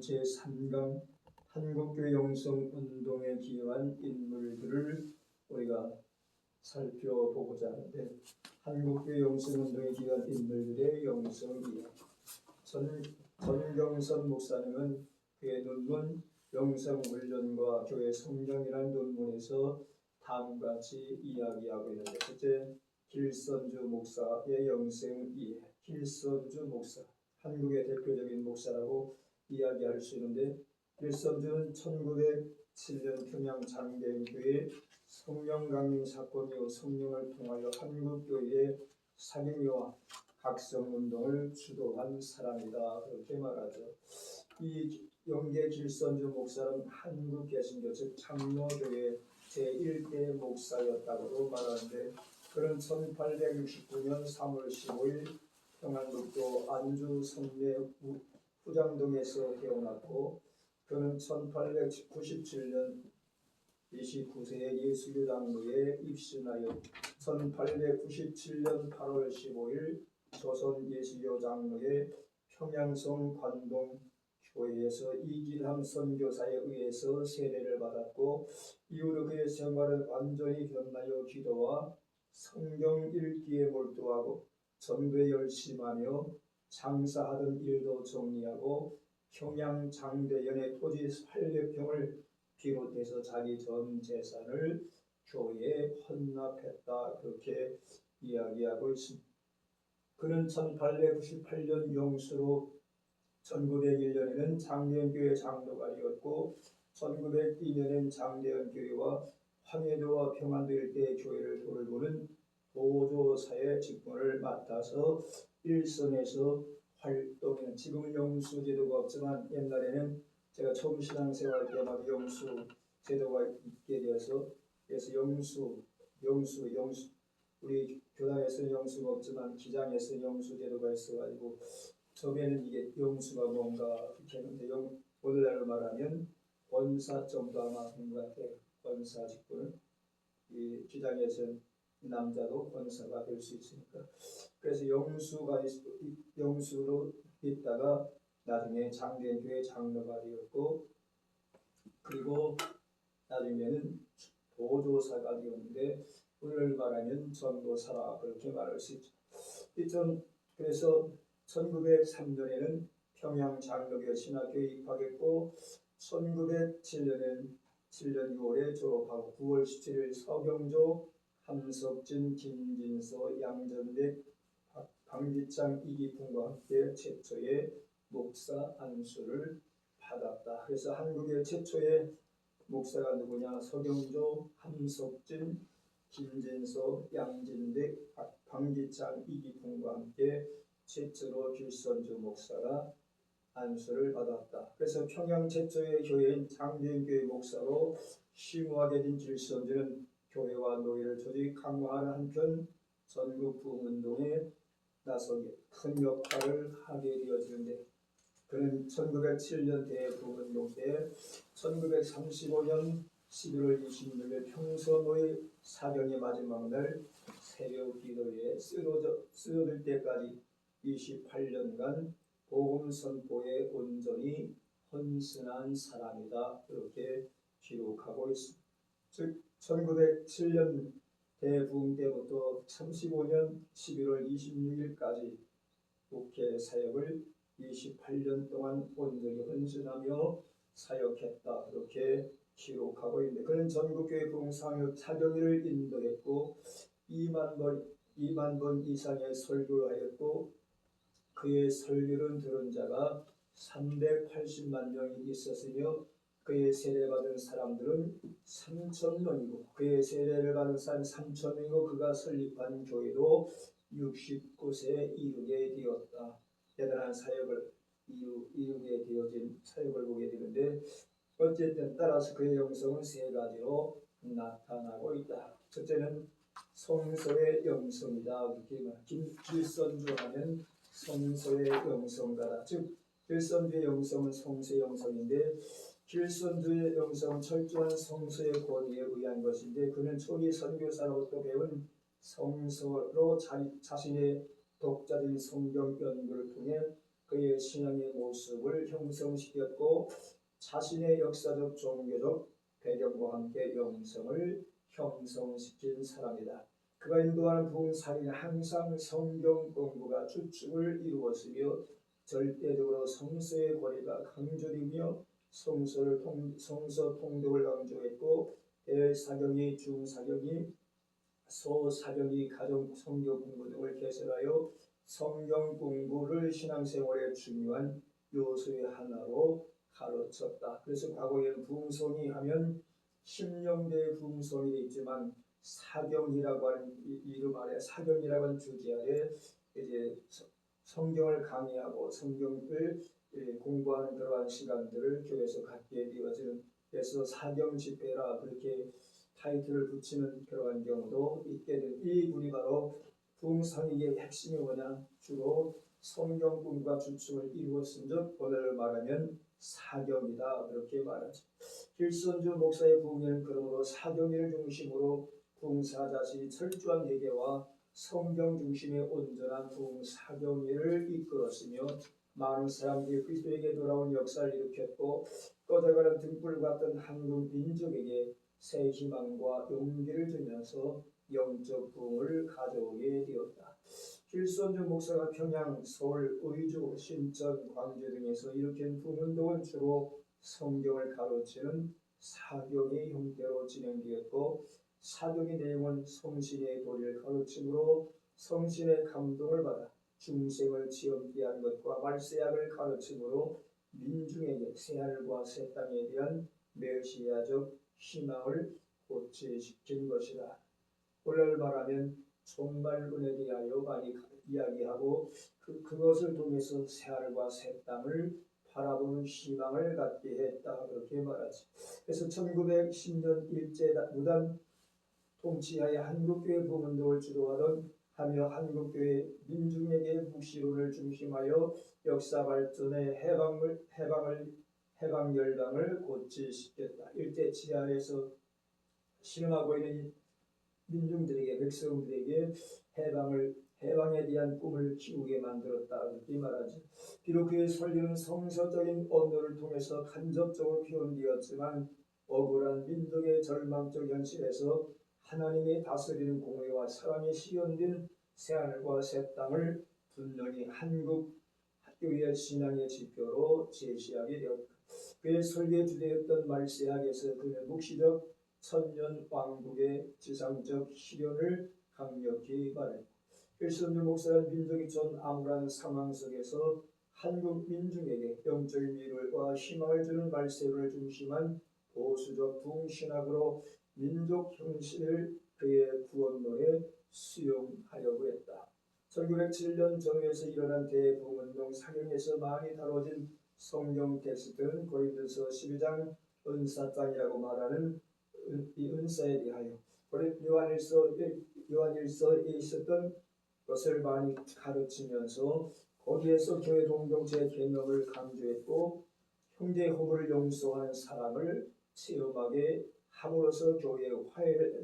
제3강 한국교회 영성운동에 기여한 인물들을 우리가 살펴보고자 하는데, 한국교회 영성운동에 기여한 인물들의 영성이에요. 전경선 목사님은 그의 논문 영성훈련과 교회 성경이라는 논문에서 다음과 같이 이야기하고 있는데, 첫째, 길선주 목사의 영성이에요. 길선주 목사, 한국의 대표적인 목사라고 이야기할 수 있는데, 길선주는 1907년 평양 장대교회 성령 강림 사건 이후 성령을 통하여 한국교회의 상임위와 각성운동을 주도한 사람이다, 그렇게 말하죠. 이 영계 길선주 목사는 한국 개신교 즉 장로교회 제1대 목사였다고도 말하는데, 그는 1869년 3월 15일 평안북도 안주 성내 후장동에서 태어났고, 그는 1897년 29세의 예수교 장로에 입신하여 1897년 8월 15일 조선 예수교 장로의 평양성 관동교회에서 이길함 선교사에 의해서 세례를 받았고, 이후로 그의 생활은 완전히 변하여 기도와 성경 읽기에 몰두하고 전도에 열심하며 장사하던 일도 정리하고 평양 장대연의 토지 800평을 비롯해서 자기 전 재산을 교회에 헌납했다, 그렇게 이야기하고 있습니다. 그는 1898년 영수로 1901년에는 장대연교회 장로가 되었고, 1902년엔 장대연교회와 황해도와 평안도 일대의 교회를 돌보는 보조사의 직분을 맡아서 일선에서 활동해는, 지금은 영수 제도가 없지만 옛날에는 제가 처음 신앙생활 할 때마다 영수 제도가 있게 되어서, 그래서 영수 우리 교단에서는 영수가 없지만 기장에서 영수 제도가 있어가지고 처음에는 이게 영수가 뭔가 이렇게 했는데, 오늘날로 말하면 권사 정도 아마 된 것 같아요. 권사 직분은 이 기장에서는 남자도 권사가 될 수 있으니까, 그래서 영수로 있다가 나중에 장대교회 장로가 되었고, 그리고 나중에는 보조사가 되었는데, 오늘 말하면 전도사라, 그렇게 말할 수 있죠. 그래서 1903년에는 평양 장로교 신학교에 입학했고, 1907년 6월에 졸업하고 9월 17일 서경조, 함석진, 김진서, 양전백, 방기창, 이기풍과 함께 최초의 목사 안수를 받았다. 그래서 한국의 최초의 목사가 누구냐? 서경조, 함석진, 김진서, 양진백, 방기창, 이기풍과 함께 최초로 길선주 목사가 안수를 받았다. 그래서 평양 최초의 교회인 장대연교회 목사로 심우하게 된 길선주는 교회와 노예를 조직 강화하는 한편 전국 부흥운동에 나서게 큰 역할을 하게 되어지는데, 그는 1907년 대부흥운동 때 1935년 11월 26일 평서노예 사경의 마지막 날 새벽 기도에 쓰러질 때까지 28년간 복음 선포에 온전히 헌신한 사람이다, 그렇게 기록하고 있습니다. 즉 1907년 대부흥 때부터 35년 11월 26일까지 목회 사역을 28년 동안 온전히 헌신하며 사역했다, 그렇게 기록하고 있는데, 그는 전국교회 부흥사역 차경회를 인도했고 2만 번 이상의 설교를 하였고, 그의 설교를 들은 자가 380만 명이 있었으며, 그의 세례받은 사람들은 3,000명이고, 그의 세례를 받은 사람이 3,000명이고, 그가 설립한 교회도 69세에 이루게 되었다. 대단한 사역을 이루게 되어진 사역을 보게 되는데, 어쨌든 따라서 그의 영성은 세 가지로 나타나고 있다. 첫째는 성소의 영성이다. 길선주 하면 성소의 영성가다. 즉 길선주의 영성은 성소의 영성인데, 길선주의 영성은 철저한 성소의 권위에 의한 것인데, 그는 초기 선교사로부터 배운 성서로 자신의 독자적인 성경 연구를 통해 그의 신앙의 모습을 형성시켰고 자신의 역사적 종교적 배경과 함께 영성을 형성시킨 사람이다. 그가 인도하는 부흥사는 항상 성경 공부가 주축을 이루었으며 절대적으로 성서의 권위가 강조되며 성서 통독을 강조했고 대사경이 중사경이 소사경이 가정 성경 공부 등을 개설하여 성경 공부를 신앙생활의 중요한 요소의 하나로 가르쳤다. 그래서 과거에는 부흥성이 하면 심령대 부흥성이 있지만 사경이라고 하는 이름 아래 사경이라고 하는 주제 아래 이제 성경을 강의하고 성경을 공부하는 그러한 시간들을 교회에서 갖게 되어지는, 그래서 사경 집회라 그렇게 타이틀을 붙이는 그러한 경우도 있게 된 이 분이 바로 부흥상의 핵심이 뭐냐, 주로 성경 공부가 주축을 이루었은즉 오늘 말하면 사경이다 그렇게 말하죠. 길선주 목사의 부흥에는 그러므로 사경을 중심으로 부흥사 자신이 철저한 회개와 성경 중심의 온전한 부흥 사경회를 이끌었으며 많은 사람들이 그리스도에게 돌아온 역사를 일으켰고 꺼져가는 등불 같은 한국 민족에게 새 희망과 용기를 주면서 영적 부흥을 가져오게 되었다. 길선주 목사가 평양, 서울, 의주, 신천, 광주 등에서 일으킨 부흥운동은 주로 성경을 가르치는 사경의 형태로 진행되었고 사경의 내용은 성신의 도리를 가르침으로 성신의 감동을 받아 중생을 지엄케 한 것과 말세약을 가르침으로 민중에게 새하늘과 새 땅에 대한 메시아적 희망을 고취시킨 것이다. 오늘 말하면 종말 은혜에 대하여 많이 이야기하고 그것을 통해서 새하늘과 새 땅을 바라보는 희망을 갖게 했다 그렇게 말하지. 그래서 1910년 일제 무단 통치하에 한국교회 부흥운동을 주도하던 하며 한국교회 민중에게 묵시론을 중심하여 역사 발전의 해방 열방을 고취시켰다. 일제 치하에서 실험하고 있는 민중들에게, 백성들에게 해방에 대한 꿈을 키우게 만들었다 그렇게 말하죠. 비록 그의 설교는 성서적인 언어를 통해서 간접적으로 표현되었지만 억울한 민족의 절망적 현실에서 하나님의 다스리는 공의와 사랑이 실현된 새하늘과 새 땅을 분명히 한국 교회의 신앙의 지표로 제시하게 되었다. 그의 설교의 주제였던 말세학에서 그는 묵시적 천년 왕국의 지상적 실현을 강력히 말했고, 길선주 목사는 민족이 전 암울한 상황 속에서 한국 민중에게 영적인 미래와 희망을 주는 말세를 중심한 보수적 부흥신학으로 민족 형식을 그의 구원론에 수용하려고 했다. 1907년 정회에서 일어난 대부흥운동 사경에서 많이 다뤄진 성경 텍스트는 고린도서 12장 은사장이라고 말하는 이 은사에 대하여 요한일서에 있었던 것을 많이 가르치면서 거기에서 교회 공동체의 계명을 강조했고 형제 호부를 용서하는 사랑을 체험하게 함으로써 교회의 화해적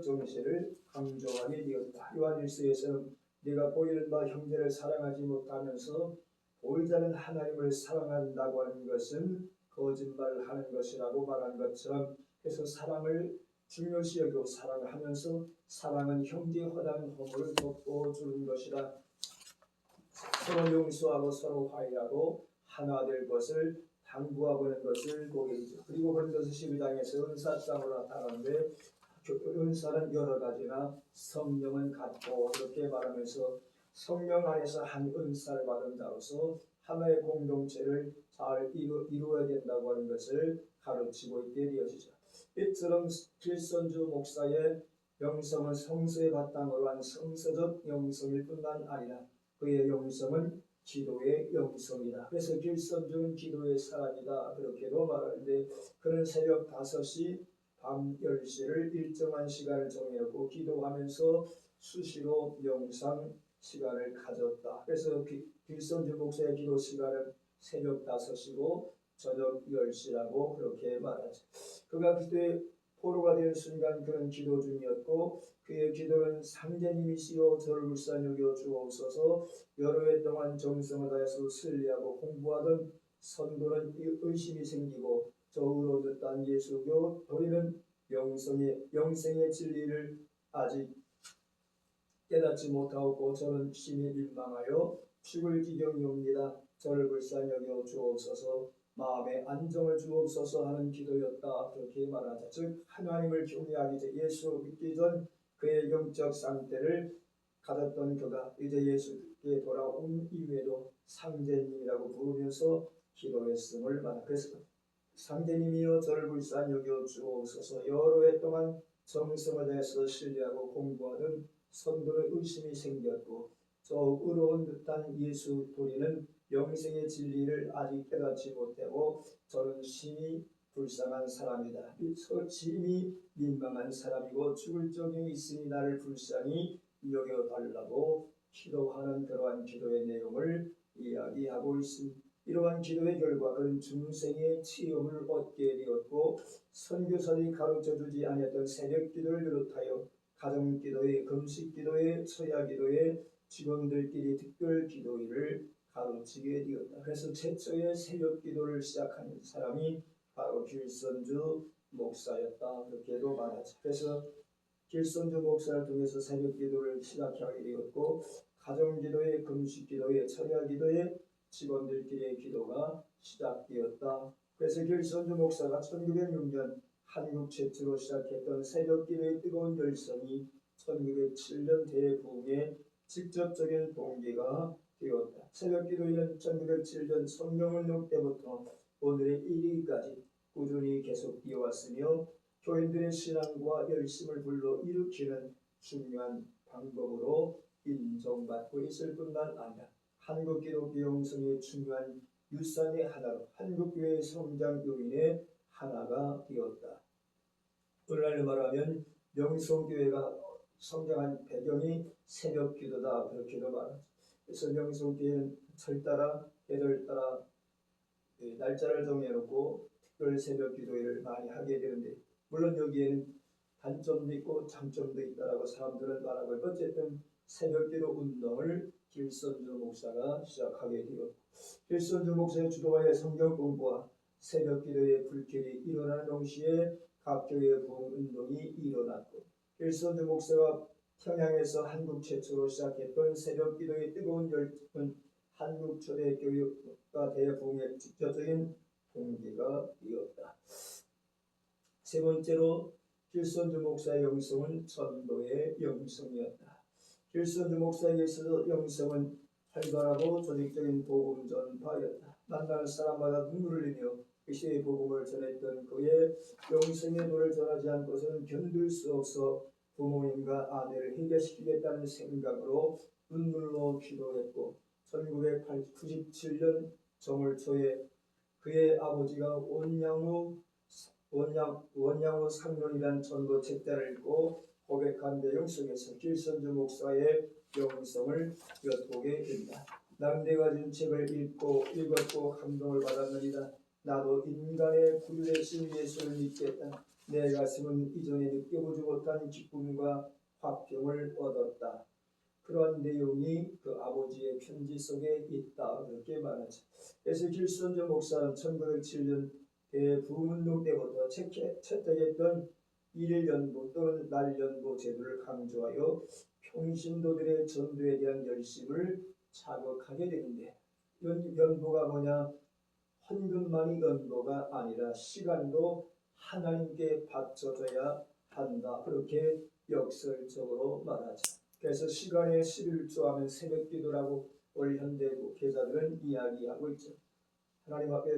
정신을 강조하게 되었다. 요한일서에서는 네가 보이는 바 형제를 사랑하지 못하면서 보이지 않는 하나님을 사랑한다고 하는 것은 거짓말하는 것이라고 말한 것처럼, 그래서 사랑을 중요시 여기고 사랑하면서 사랑은 형제 허다한 허물을 덮어주는 것이라, 서로 용서하고 서로 화해하고 하나 될 것을 당부하고 있는 것을 보게 되죠. 그리고 고린도서 12장에서 은사장으로 나타나는데 은사는 여러 가지나 성령은 같고 그렇게 말하면서 성령 안에서 한 은사를 받은 자로서 하나의 공동체를 잘 이루어야 된다고 하는 것을 가르치고 있게 되어지죠. 이처럼 길선주 목사의 영성은 성서의 바탕으로 한 성서적 영성일 뿐만 아니라 그의 영성은 기도의 영성이다. 그래서 길선주는 기도의 사람이다 그렇게도 말하는데, 그는 새벽 5시, 밤 10시를 일정한 시간을 정해놓고 기도하면서 수시로 명상 시간을 가졌다. 그래서 길선주 목사의 기도 시간은 새벽 5시고 저녁 10시라고 그렇게 말하죠. 그가 그때 포로가 된 순간 그는 기도 중이었고 그의 기도는 상제님이시여 저를 불쌍히 여겨 주옵소서. 여러 해 동안 정성을 다해서 순리하고 공부하던 선도는 의심이 생기고 저으로 듣던 예수교 도리는 영생의 진리를 아직 깨닫지 못하고 저는 심히 민망하여 죽을 지경이옵니다. 저를 불쌍히 여겨 주옵소서. 마음에 안정을 주옵소서 하는 기도였다. 그렇게 말하자. 즉 하나님을 경외하기 전 예수 믿기 전 그의 영적 상태를 가졌던 그가 이제 예수께 돌아온 이후에도 상제님이라고 부르면서 기도했음을 말합니다. 그래서 상제님이여 저를 불쌍히 여겨 주옵소서. 여러 해 동안 정성을 다해서 신뢰하고 공부하던 선도의 의심이 생겼고 저 의로운 듯한 예수 도리는 영생의 진리를 아직 깨닫지 못하고 저는 심히 불쌍한 사람이다. 심히 민망한 사람이고 죽을 적이 있으니 나를 불쌍히 여겨달라고 기도하는 그러한 기도의 내용을 이야기하고 있습니다. 이러한 기도의 결과 그는 중생의 체험을 얻게 되었고 선교사들이 가르쳐주지 아니했던 새벽 기도를 비롯하여 가정 기도회, 금식 기도회, 처야 기도회, 직원들끼리 특별 기도회를 가르치게 되었다. 그래서 최초의 새벽 기도를 시작한 사람이 바로 길선주 목사였다. 그렇게도 말하죠. 그래서 길선주 목사를 통해서 새벽 기도를 시작하게 되었고 가정 기도회, 금식 기도회, 처야 기도회, 직원들끼리의 기도가 시작되었다. 그래서 길선주 목사가 1906년 한국 최초로 시작했던 새벽 기도의 뜨거운 열성이 1907년 대부흥의 직접적인 동기가 되었다. 새벽 기도회는 1907년 성령운동 때부터 오늘의 이르기까지 꾸준히 계속되어 왔으며 교인들의 신앙과 열심을 불러일으키는 중요한 방법으로 인정받고 있을 뿐만 아니라 한국 기독교 영성의 중요한 유산의 하나로 한국교회의 성장 요인의 하나가 되었다. 오늘날로 말하면 명성교회가 성장한 배경이 새벽 기도다. 그렇게도 말하죠. 그래서 명성교회는 철따라 계절 따라 날짜를 정해놓고 특별 새벽 기도회를 많이 하게 되는데 물론 여기에는 단점도 있고 장점도 있다라고 사람들은 말하고 어쨌든 새벽 기도 운동을 길선주 목사가 시작하게 되었고 길선주 목사의 주도하에 성경 공부와 새벽 기도의 불길이 일어나는 동시에 각 교회의 부흥 운동이 일어났고 길선주 목사가 평양에서 한국 최초로 시작했던 새벽 기도의 뜨거운 열정은 한국 초대 교육과 대부흥의 직접적인 동기가 되었다. 세 번째로 길선주 목사의 영성은 전도의 영성이었다. 길선주 목사에게 있어서 영성은 활발하고 조직적인 복음 전파였다. 만나는 사람마다 눈물을 흘리며 그시의 복음을 전했던 그의 영성의 노를 전하지 않고서는 견딜 수 없어 부모님과 아내를 해결시키겠다는 생각으로 눈물로 기도했고 1997년 정월 초에 그의 아버지가 원양호 상론이라는 전도 책자를 읽고 고백한 내용 속에서 길선주 목사의 영성을 엿보게 된다. 나는 내가 준 책을 읽었고 감동을 받았느니라. 나도 인간의 구주되신 예수를 믿겠다. 내 가슴은 이전에 느껴보지 못한 기쁨과 화평을 얻었다. 그러한 내용이 그 아버지의 편지 속에 있다. 그렇게 말하죠. 그래서 길선주 목사는 1907년 대부흥운동 때부터 채택했던 일연보 또는 날연보 제도를 강조하여 평신도들의 전도에 대한 열심을 자극하게 되는데 연보가 뭐냐? 헌금만이 연보가 아니라 시간도 하나님께 바쳐져야 한다. 그렇게 역설적으로 말하죠. 그래서 시간에 11조 하면 새벽 기도라고 우리 현대부 교사들은 이야기하고 있죠. 하나님 앞에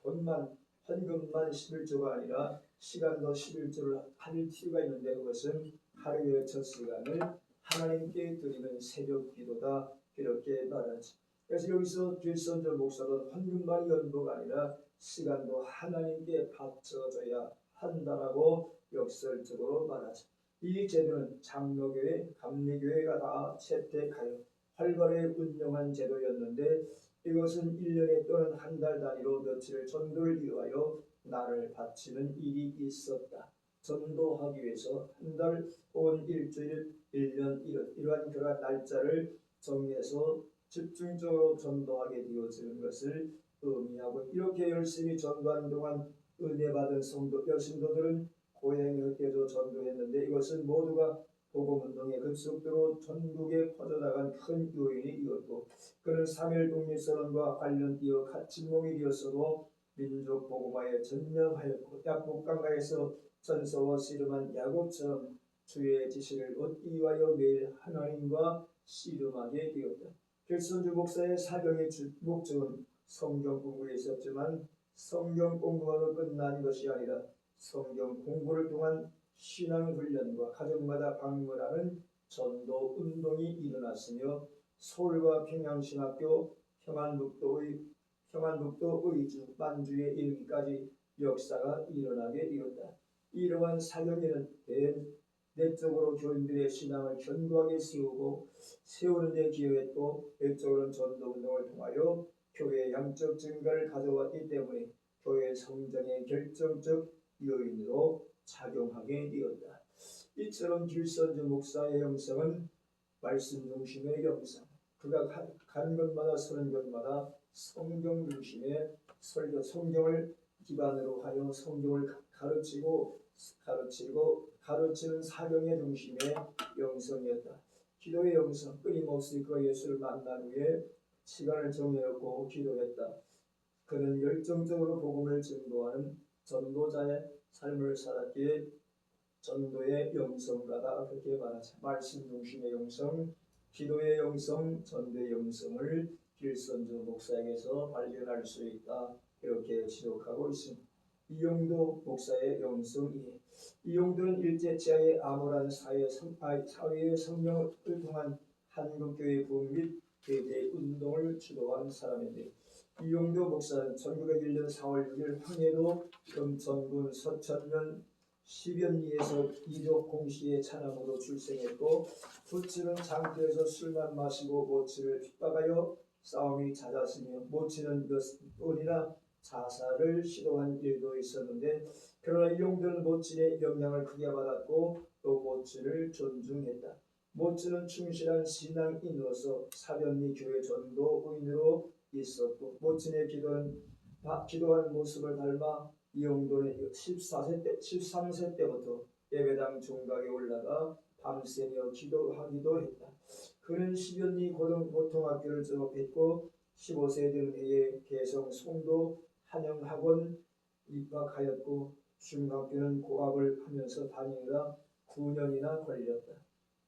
헌금만 11조가 아니라 시간도 11조를 할 필요가 있는데 그것은 하루의 첫 시간을 하나님께 드리는 새벽 기도다. 이렇게 말하지. 그래서 여기서 길선주 목사는 헌금만이 연보가 아니라 시간도 하나님께 바쳐져야 한다라고 역설적으로 말하죠. 이 제도는 장로교회, 감리교회가 다 채택하여 활발하게 운영한 제도였는데 이것은 1년에 또는 한 달 단위로 며칠 전도를 위하여 나를 바치는 일이 있었다. 전도하기 위해서 한 달 혹은 일주일, 1년 이러한 그러한 날짜를 정해서 집중적으로 전도하게 되어지는 것을 의미하고 이렇게 열심히 전도하는 동안 은혜 받은 여신도들은 고향에 흩겨져 전도했는데 이것은 모두가 복음운동의 급속도로 전국에 퍼져나간 큰 요인이 되었고 그는 3.1 독립선언과 관련되어 침공이 되었어도 민족 복음화에 전념하였고 약복강가에서 전서와 씨름한 야곱처럼 주의 지시를 얻기 위하여 매일 하나님과 씨름하게 되었다. 필선주 목사의 사경의 목적은 성경 공부에 있었지만 성경 공부로 끝난 것이 아니라 성경 공부를 통한 신앙훈련과 가정마다 방문하는 전도 운동이 일어났으며 서울과 평양신학교, 평안북도 의주, 만주에 이르기까지 역사가 일어나게 되었다. 이러한 사경에는 내적으로 교인들의 신앙을 견고하게 세우는 데 기여했고 외적으로는 전도운동을 통하여 교회의 양적 증가를 가져왔기 때문에 교회 성장의 결정적 요인으로 작용하게 되었다. 이처럼 길선주 목사의 영성은 말씀 중심의 영성, 그가 간 곳마다 서는 곳마다 성경 중심의 설교, 성경을 기반으로 하여 성경을 가르치는 사경의 중심의 영성이었다. 기도의 영성, 끊임없이 그 예수를 만난 후에 시간을 정해놓고 기도했다. 그는 열정적으로 복음을 증거하는 전도자의 삶을 살았기에 전도의 영성가다 그렇게 말하자. 말씀 중심의 영성, 기도의 영성, 전도의 영성을 길선주 목사에게서 발견할 수 있다. 이렇게 지적하고 있습니다. 이용도 목사의 영성이 이용도는 일제 지하의 암울한 사회의 성령을 통한 한국교회 부흥 및 개개 운동을 주도한 사람인데 이용도 목사는 1901년 4월 6일 황해도 금천군 서천면 10연리에서 이족 공시의 차남으로 출생했고 부친은 장터에서 술만 마시고 모친을 핍박하여 싸움이 잦았으며 모친은 몇 번이나 자살을 시도한 일도 있었는데 그러나 이용도는 모친의 영향을 크게 받았고 또 모친을 존중했다. 모친은 충실한 신앙인으로서 사변리 교회 전도인으로 있었고 모친의 기도하는 모습을 닮아 이용도는 13세 때부터 예배당 중각에 올라가 밤새며 기도하기도 했다. 그는 10연리 고등보통학교를 졸업했고 15세 된 해에 개성 송도 한영학원 입학하였고 중학교는 고학을 하면서 다니느라 9년이나 걸렸다.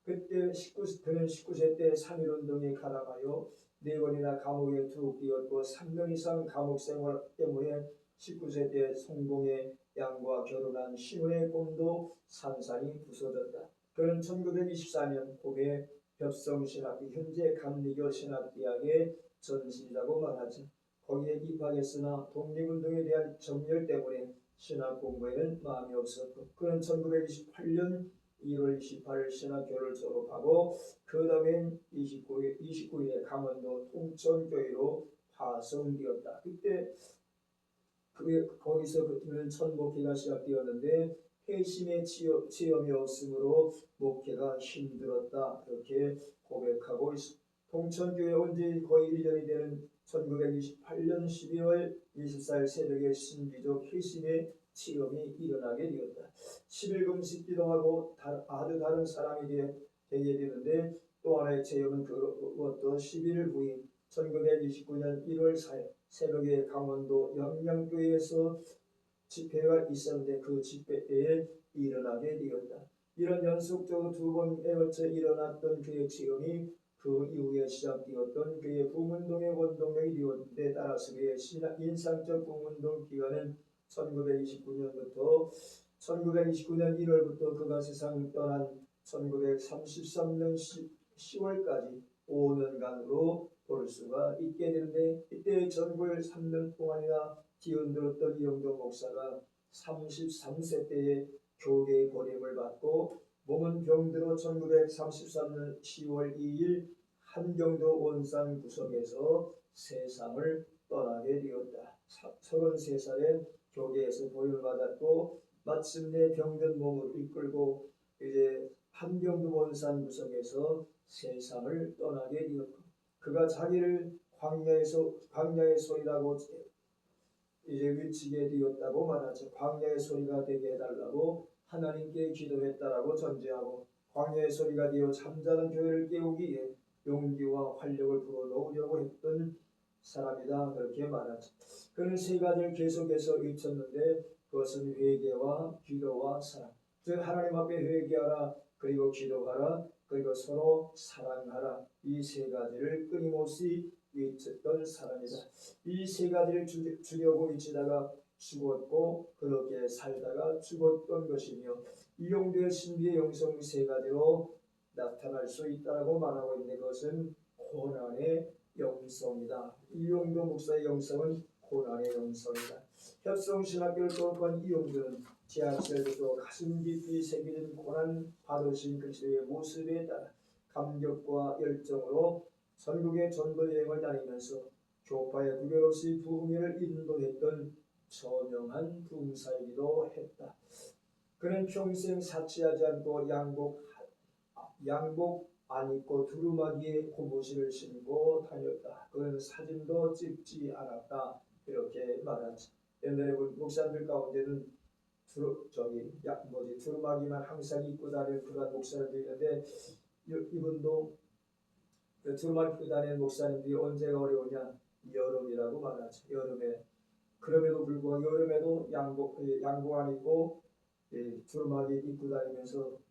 그는 19세 때 3.1운동에 가담하여 4번이나 감옥에 투옥되었고 3년 이상 감옥 생활 때문에 19세 때 성공의 양과 결혼한 신우의 꿈도 산산이 부서졌다. 그는 1924년 봄에 벽성신학교 현재 감리교 신학대학의 전신이라고 말하죠. 거기에 입학했으나 독립운동에 대한 정열 때문에 신학 공부에는 마음이 없었고 그는 1928년 1월 28일 신학교를 졸업하고 그 다음엔 29일에 강원도 통천교회로 파송되었다. 그때 거기서 그는 첫 목회가 시작되었는데 회심의 체험이 없으므로 목회가 힘들었다. 그렇게 고백하고 있습니다. 통천교회 온 지 거의 1년이 되는 1928년 12월 24일 새벽에 신비적 회심의 체험이 일어나게 되었다. 10일금씩 기도하고 아주 다른 사람이 되게 되는데 또 하나의 체험은 그것도 11일 후인 1929년 1월 4일 새벽에 강원도 영양교회에서 집회가 있었는데 그 집회 때에 일어나게 되었다. 이런 연속적으로 2번에 걸쳐 일어났던 그의 체험이 그 이후에 시작되었던 그의 부흥운동의 원동력이 되었는데 따라서 그의 인상적 부흥운동 기간은 1929년 1월부터 그가 세상을 떠난 1933년 10월까지 5년간으로 볼 수가 있게 되는데 이때 전국을 3년 동안이나 기운들었던 이용도 목사가 33세 때에 교계의 버림을 받고 몸은 병들어 1933년 10월 2일 한경도 원산 구석에서 세상을 떠나게 되었다. 33살에 교계에서 버림을 받았고 마침내 병든 몸을 이끌고 이제 한경두본산 구석에서 세상을 떠나게 되었고, 그가 자기를 광야의 소리라고 이제 외치게 되었다고 말하죠. 광야의 소리가 되게 해달라고 하나님께 기도했다라고 전제하고, 광야의 소리가 되어 잠자는 교회를 깨우기에 용기와 활력을 불어넣으려고 했던 사람이다, 그렇게 말하죠. 그는 세 가지를 계속해서 외쳤는데, 그것은 회개와 기도와 사랑. 즉 하나님 앞에 회개하라, 그리고 기도하라, 그리고 서로 사랑하라. 이 세 가지를 끊임없이 외쳤던 사람이다. 이 세 가지를 주려고 외치다가 죽었고, 그렇게 살다가 죽었던 것이며, 이 용도의 신비의 영성 세 가지로 나타날 수 있다고 말하고 있는데, 그것은 고난의 영성이다. 이용도 목사의 영성은 고난의 영성이다. 협성신학교를 졸업한 이용도는 지하철에서 가슴 깊이 새겨진 고난 받으신 그리스도의 모습에 따라 감격과 열정으로 전국의 전도 여행을 다니면서 교파에 구별 없이 부흥회를 인도했던 저명한 부흥사이기도 했다. 그는 평생 사치하지 않고 양복 안 입고 두루마기에 고무신을 신고 다녔다. 그는 사진도 찍지 않았다, 이렇게 말하지. 옛날에 목사들 가운데는 두루마기만 항상 입고 다니는 그런 목사들이 있는데, 이분도 그 두루마기 입고 다니는 목사님들이 언제가 어려우냐? 여름이라고 말하죠. 여름에. 그럼에도 불구하고 여름에도 양복 안 입고 두루마기 입고 다니면서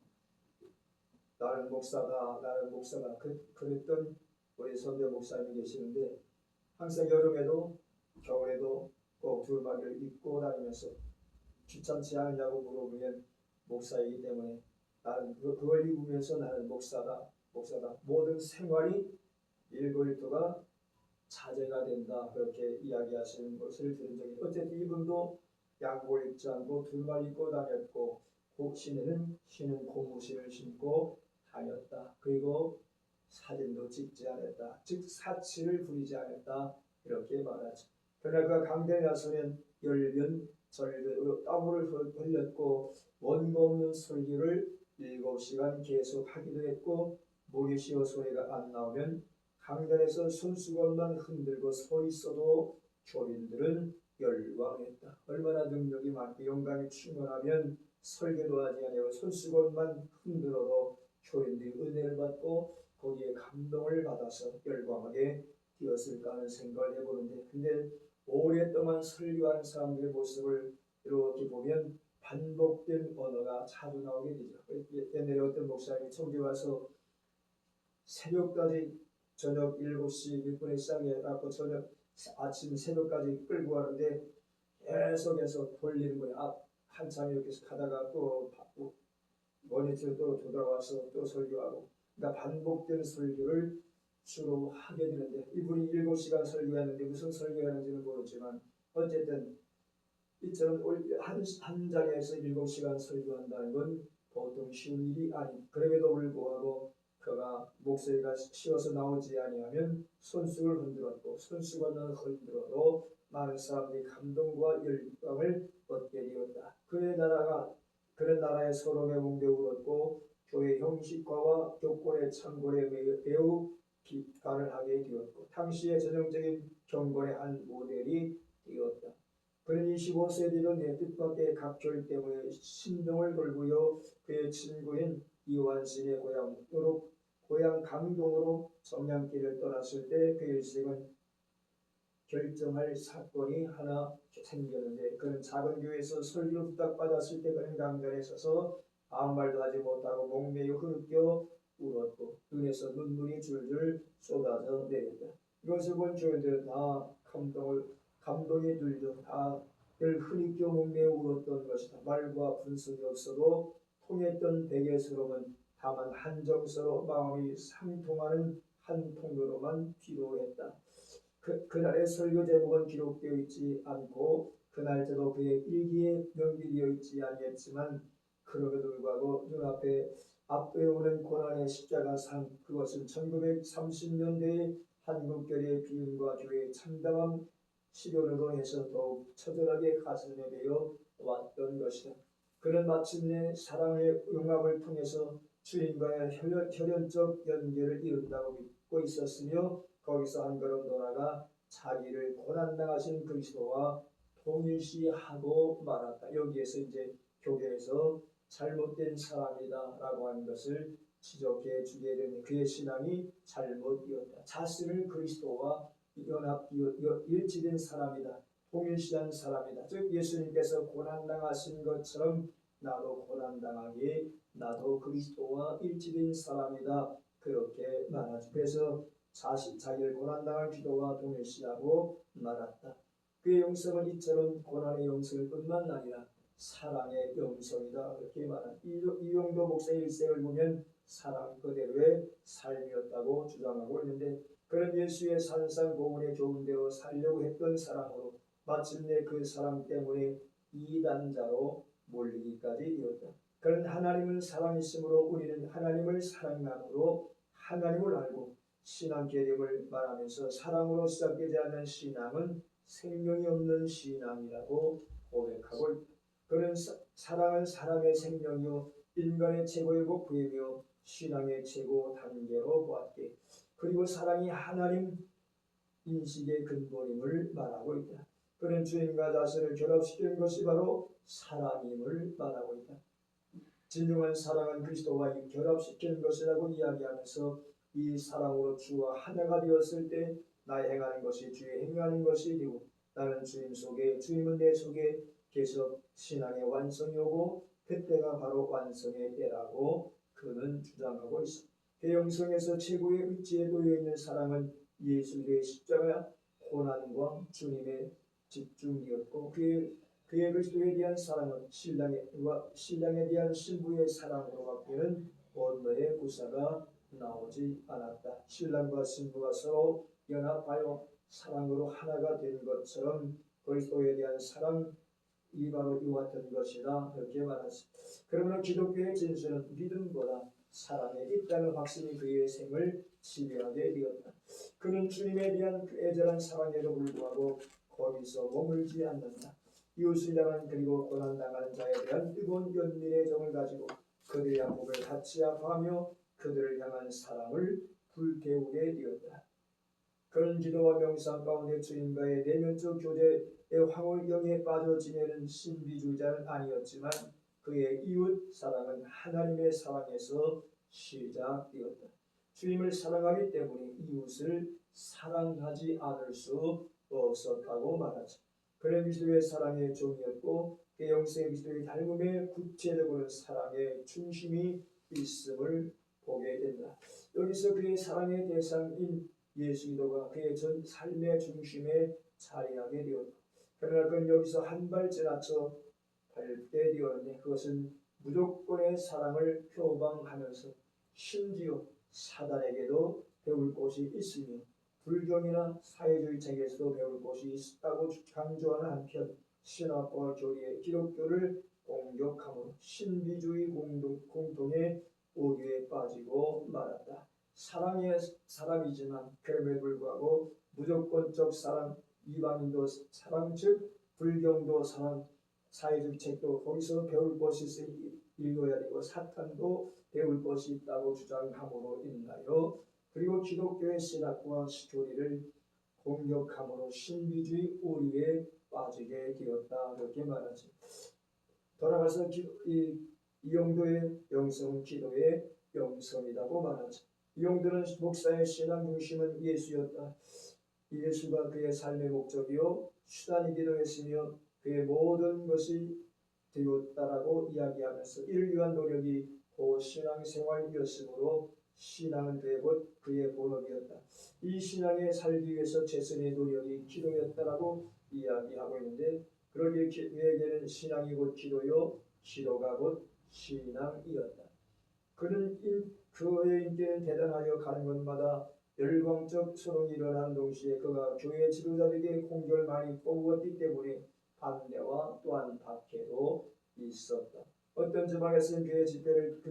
나는 목사다, 나는 목사다, 그랬던 우리 선배 목사님이 계시는데, 항상 여름에도 겨울에도 꼭 두루마기를 입고 다니면서 귀찮지 않느냐고 물어보면 목사이기 때문에 나는 그걸 입으면서 나는 목사다, 목사다. 모든 생활이 일거일터가 자제가 된다, 그렇게 이야기하시는 것을 들은 적이. 어쨌든 이분도 양복을 입지 않고 두루마기 입고 다녔고, 신은 고무신을 신고 다녔다. 그리고 사진도 찍지 않았다. 즉 사치를 부리지 않았다, 이렇게 말하죠. 그러나 그가 강대에 나서면 열변 절변으로 땀을 흘렸고, 원고 없는 설교를 7시간 계속 하기도 했고, 목이 쉬어 소리가 안 나오면 강단에서 손수건만 흔들고 서 있어도 교인들은 열광했다. 얼마나 능력이 많고 영감이 충만하면 설교도 하지 아니하고 손수건만 흔들어도 교인들이 은혜를 받고 거기에 감동을 받아서 열광하게 되었을까 하는 생각을 해보는데, 근데 오랫동안 설교하는 사람들의 모습을 이렇게 보면 반복된 언어가 자주 나오게 되죠. 옛날에 어떤 목사님이 청주에 와서 새벽까지 저녁 7시 몇 분에 시작해갖고 아침 새벽까지 끌고 가는데 계속해서 돌리는 거야. 한참 이렇게 가다가 또 모니터로 또 돌아와서 또 설교하고, 그러니까 반복된 설교를 주로 하게 되는데, 이분이 7시간 설교했는데 무슨 설교하는지는 모르지만 어쨌든 이처럼 한 장에서 7시간 설교한다는 건 보통 쉬운 일이 아니. 그럼에도 불구하고 그가 목소리가 쉬어서 나오지 아니하면 손수건을 흔들었고, 손수건을 흔들어도 많은 사람들이 감동과 열광을 얻게 되었다. 그런 나라의 서론에 웅대 울었고, 교회 형식화와 교권의 창궐에 매우 비판을 하게 되었고, 당시의 전형적인 경건의 한 모델이 되었다. 그는 25세 되던 해 뜻밖의 각절 때문에 신동을 돌고요, 그의 친구인 이완신의 고향 강동으로 성냥길을 떠났을 때 그 일생은 결정할 사건이 하나 생겼는데, 그는 작은 교회에서 설교를 부탁받았을 때 그는 강단에 서서 아무 말도 하지 못하고 목매여 흐느껴 울었고, 눈에서 눈물이 줄줄 쏟아져 내렸다. 이것을 본 교인들은 다 감동에 들려 다들 흐느껴 목매어 울었던 것이다. 말과 분석이 없어도 통했던 베개스러움은 다만 한정서로 마음이 상통하는 한 통로로만 필요했다. 그날의 설교 제목은 기록되어 있지 않고 그날짜도 그의 일기에 명기되어 있지 아니했지만, 그럼에도 불구하고 눈앞에 오는 고난의 십자가상, 그것은 1930년대의 한국교회의 비움과 교회의 참담한 시련으로 해서 더욱 처절하게 가슴에 매여 왔던 것이다. 그는 마침내 사랑의 용합을 통해서 주님과의 혈연적 연계를 이룬다고 믿고 있었으며 거기서 한 걸음 더 나아가 자기를 고난당하신 그리스도와 동일시하고 말았다. 여기에서 이제 교회에서 잘못된 사람이다라고 하는 것을 지적해 주게 되는 그의 신앙이 잘못이었다. 자신을 그리스도와 일치된 사람이다. 동일시한 사람이다. 즉 예수님께서 고난당하신 것처럼 나도 고난당하기에 나도 그리스도와 일치된 사람이다. 그렇게 말하죠. 그래서 자기를 고난당한 기도와 동일시하고 말았다. 그의 영성은 이처럼 고난의 영성일 뿐만 아니라 사랑의 영성이다. 그렇게 말한 이용도 목사의 일생을 보면 사랑 그대로의 삶이었다고 주장하고 있는데 그런 예수의 산상고문의 교훈대로 살려고 했던 사랑으로 마침내 그 사랑 때문에 이단자로 몰리기까지 되었다. 그런 하나님은 사랑이시므로 우리는 하나님을 사랑함으로 하나님을 알고 신앙 개념을 말하면서 사랑으로 시작되지 않는 신앙은 생명이 없는 신앙이라고 고백하고 있다. 그런 사랑은 사람의 생명이요 인간의 최고의 목표이며 신앙의 최고 단계로 보았기에 그리고 사랑이 하나님 인식의 근본임을 말하고 있다. 그는 주님과 자신을 결합시키는 것이 바로 사랑임을 말하고 있다. 진정한 사랑은 그리스도와 결합시키는 것이라고 이야기하면서 이 사랑으로 주와 하나가 되었을 때 나의 행하는 것이 주의 행하는 것이 되고 나는 주님 속에 주님은 내 속에 계속 신앙의 완성이 오고 그때가 바로 완성의 때라고 그는 주장하고 있습니다. 그 영성에서 최고의 의지에 놓여 있는 사랑은 예수의 십자가 고난과 주님의 집중이었고 그의 그리스도에 대한 사랑은 신랑에 대한 신부의 사랑으로 바뀌는 언어의 구사가 나오지 않았다. 신랑과 신부가 서로 연합하여 사랑으로 하나가 된 것처럼 그리스도에 대한 사랑이 바로 이와 같은 것이다. 그렇게 말했습니다. 그러므로 기독교의 진수는 믿음보다 사랑에 있다는 확신이 그의 생을 지배하게 되었다. 그는 주님에 대한 그 애절한 사랑에도 불구하고 거기서 머물지 않는다. 이웃을 향한 그리고 고난당하는 자에 대한 뜨거운 연민의 정을 가지고 그들의 약속을 같이 아파하며 그들을 향한 사랑을 불태우게 되었다. 그런 기도와 명상 가운데 주님과의 내면적 교제의 황홀경에 빠져 지내는 신비주의자는 아니었지만 그의 이웃 사랑은 하나님의 사랑에서 시작되었다. 주님을 사랑하기 때문에 이웃을 사랑하지 않을 수 없었다고 말하죠. 그는 그리스도의 사랑의 종이었고 그 영생의 그리스도의 닮음에 구체적으로 사랑의 중심이 있음을 보게 된다. 여기서 그의 사랑의 대상인 예수 그리스도가 그의 전 삶의 중심에 자리하게 되었다. 그러나 그는 여기서 한 발 지나쳐 밟게 되었는데 그것은 무조건의 사랑을 표방하면서 심지어 사단에게도 배울 곳이 있으며 불경이나 사회주의 책에서도 배울 곳이 있다고 강조하는 한편 신학과 교리의 기독교를 공격함으로 신비주의 공동의 오류에 빠지고 말았다. 사랑의 사람이지만 그럼에도 불구하고 무조건적 사랑, 이방인도 사랑, 즉 불경도 사랑, 사회주의 책도 거기서 배울 것이 있으니 읽어야 되고 사탄도 배울 것이 있다고 주장함으로 인하여 그리고 기독교의 신학과 교리를 공격함으로 신비주의 오류에 빠지게 되었다. 그렇게 말하지. 돌아가서 이용도의 영성은 기도의 영성이라고 말하죠. 이용도는 목사의 신앙 중심은 예수였다. 예수가 그의 삶의 목적이요 수단이기도 했으며 그의 모든 것이 되었다라고 이야기하면서 이를 위한 노력이 그 신앙생활이었으므로 신앙은 곧 그의 본업이었다. 이 신앙에 살기 위해서 최선의 노력이 기도였다라고 이야기하고 있는데 그러기에 그에게는 신앙이 곧 기도요 기도가 곧 신앙이었다. 그는 그의 인기는 대단하여 가는 곳마다 열광적 소동이 일어나는 동시에 그가 교회 지도자들에게 공격을 많이 뽑았기 때문에 반대와 또한 박해도 있었다. 어떤 지방에서는 그의 집회를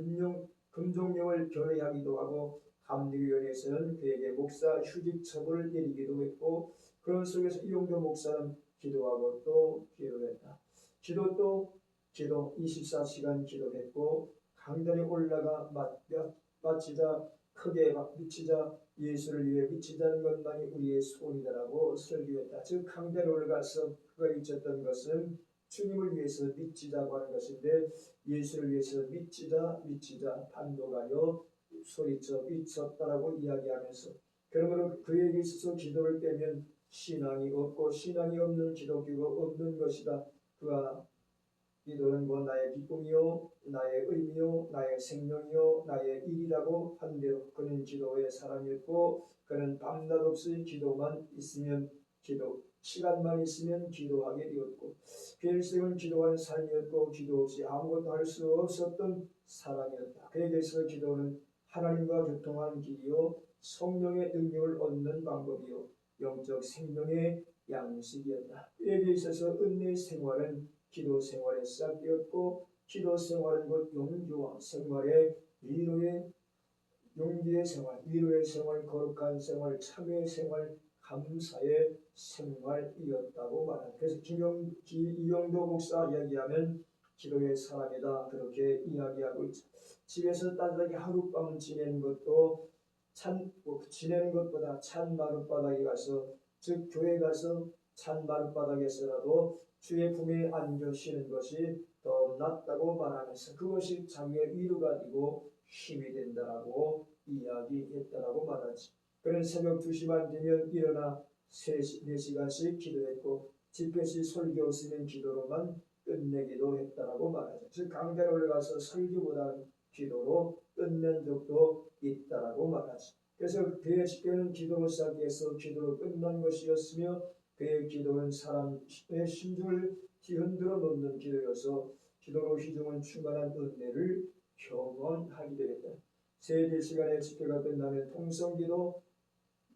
금종령을 결의하기도 하고 감리위원회에서는 그에게 목사 휴직 처분을 내리기도 했고 그런 속에서 이용도 목사는 기도하고 또 기도했다. 기도 또 기도 24시간 기도했고 강단에 올라가 마치자 크게 미치자 예수를 위해 미치자는 것만이 우리의 소원이다라고 설교했다. 즉 강단에 올라가서 그가 외쳤던 것은 주님을 위해서 미치자고 하는 것인데 예수를 위해서 미치자 반복하여 소리쳐 미쳤다라고 이야기하면서 그러므로 그에게 있어서 기도를 빼면 신앙이 없고 신앙이 없는 기독교가 없는 것이다. 그가 기도는 곧 나의 기쁨이요 나의 의미요 나의 생명이요 나의 일이라고 한 대로 그는 기도의 사람이었고 그는 밤낮 없이 기도만 있으면 시간만 있으면 기도하게 되었고 그의 일생은 기도하는 삶이었고 기도 없이 아무것도 할 수 없었던 사람이었다. 그에게서 기도는 하나님과 교통하는 길이요 성령의 능력을 얻는 방법이요 영적 생명의 양식이었다. 그에게 있어서 은혜의 생활은 기도 생활에 시작되었고 기도 생활은 곧 용기와 생활의 위로의 용기의 생활, 위로의 생활, 거룩한 생활, 참회의 생활, 감사의 생활이었다고 말합니다. 그래서 이영도 목사 이야기하면 기도의 사람이다 그렇게 이야기하고 있죠. 집에서 따뜻하게 하룻밤 지내는 것도 지내는 것보다 찬 마룻바닥에 가서 즉 교회 가서 찬 마룻바닥에서라도 주의 품에 안겨 쉬는 것이 더 낫다고 말하면서 그것이 장의 위로가 되고 힘이 된다라고 이야기했다라고 말하지. 그는 새벽 2시만 되면 일어나 4시간씩 기도했고 집회시 설교 없으면 기도로만 끝내기도 했다라고 말하죠. 즉 강단에 올라가서 설교보다는 기도로 끝낸 적도 있다라고 말하지. 그래서 그의 집회는 기도로 시작해서 기도로 끝난 것이었으며 그의 기도는 사람의 심중을 뒤흔들어 놓는 기도여서 기도로 희중은 충만한 은혜를 경험하게 되겠다. 세일 시간에 집회가 끝나면 통성기도,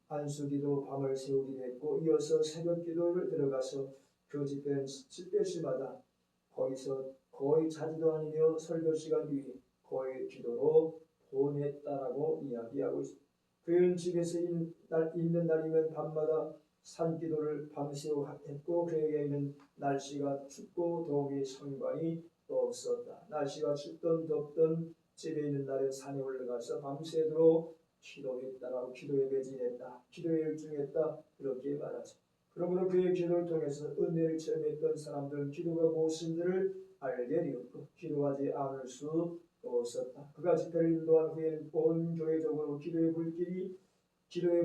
안수기도, 밤을 새우기도 했고 이어서 새벽기도를 들어가서 그 집회 시마다 거기서 거의 자주도 아니며 설교 시간 뒤에 거의 기도로 보냈다라고 이야기하고 있습니다. 그는 집에서 있는 날이면 밤마다 산기도를 밤새워 했고 그에게는 날씨가 춥고 더움이 상관이 없었다. 날씨가 춥던 덥던 집에 있는 날은 산에 올라가서 밤새도록 기도했다라고 기도에 매진했다. 기도에 열중했다. 그렇게 말하죠. 그러므로 그의 기도를 통해서 은혜를 체험했던 사람들은 기도가 무엇인지를 알게 되었고 기도하지 않을 수 없었다. 그가 집회를 인도한 후에는 온 교회적으로 기도의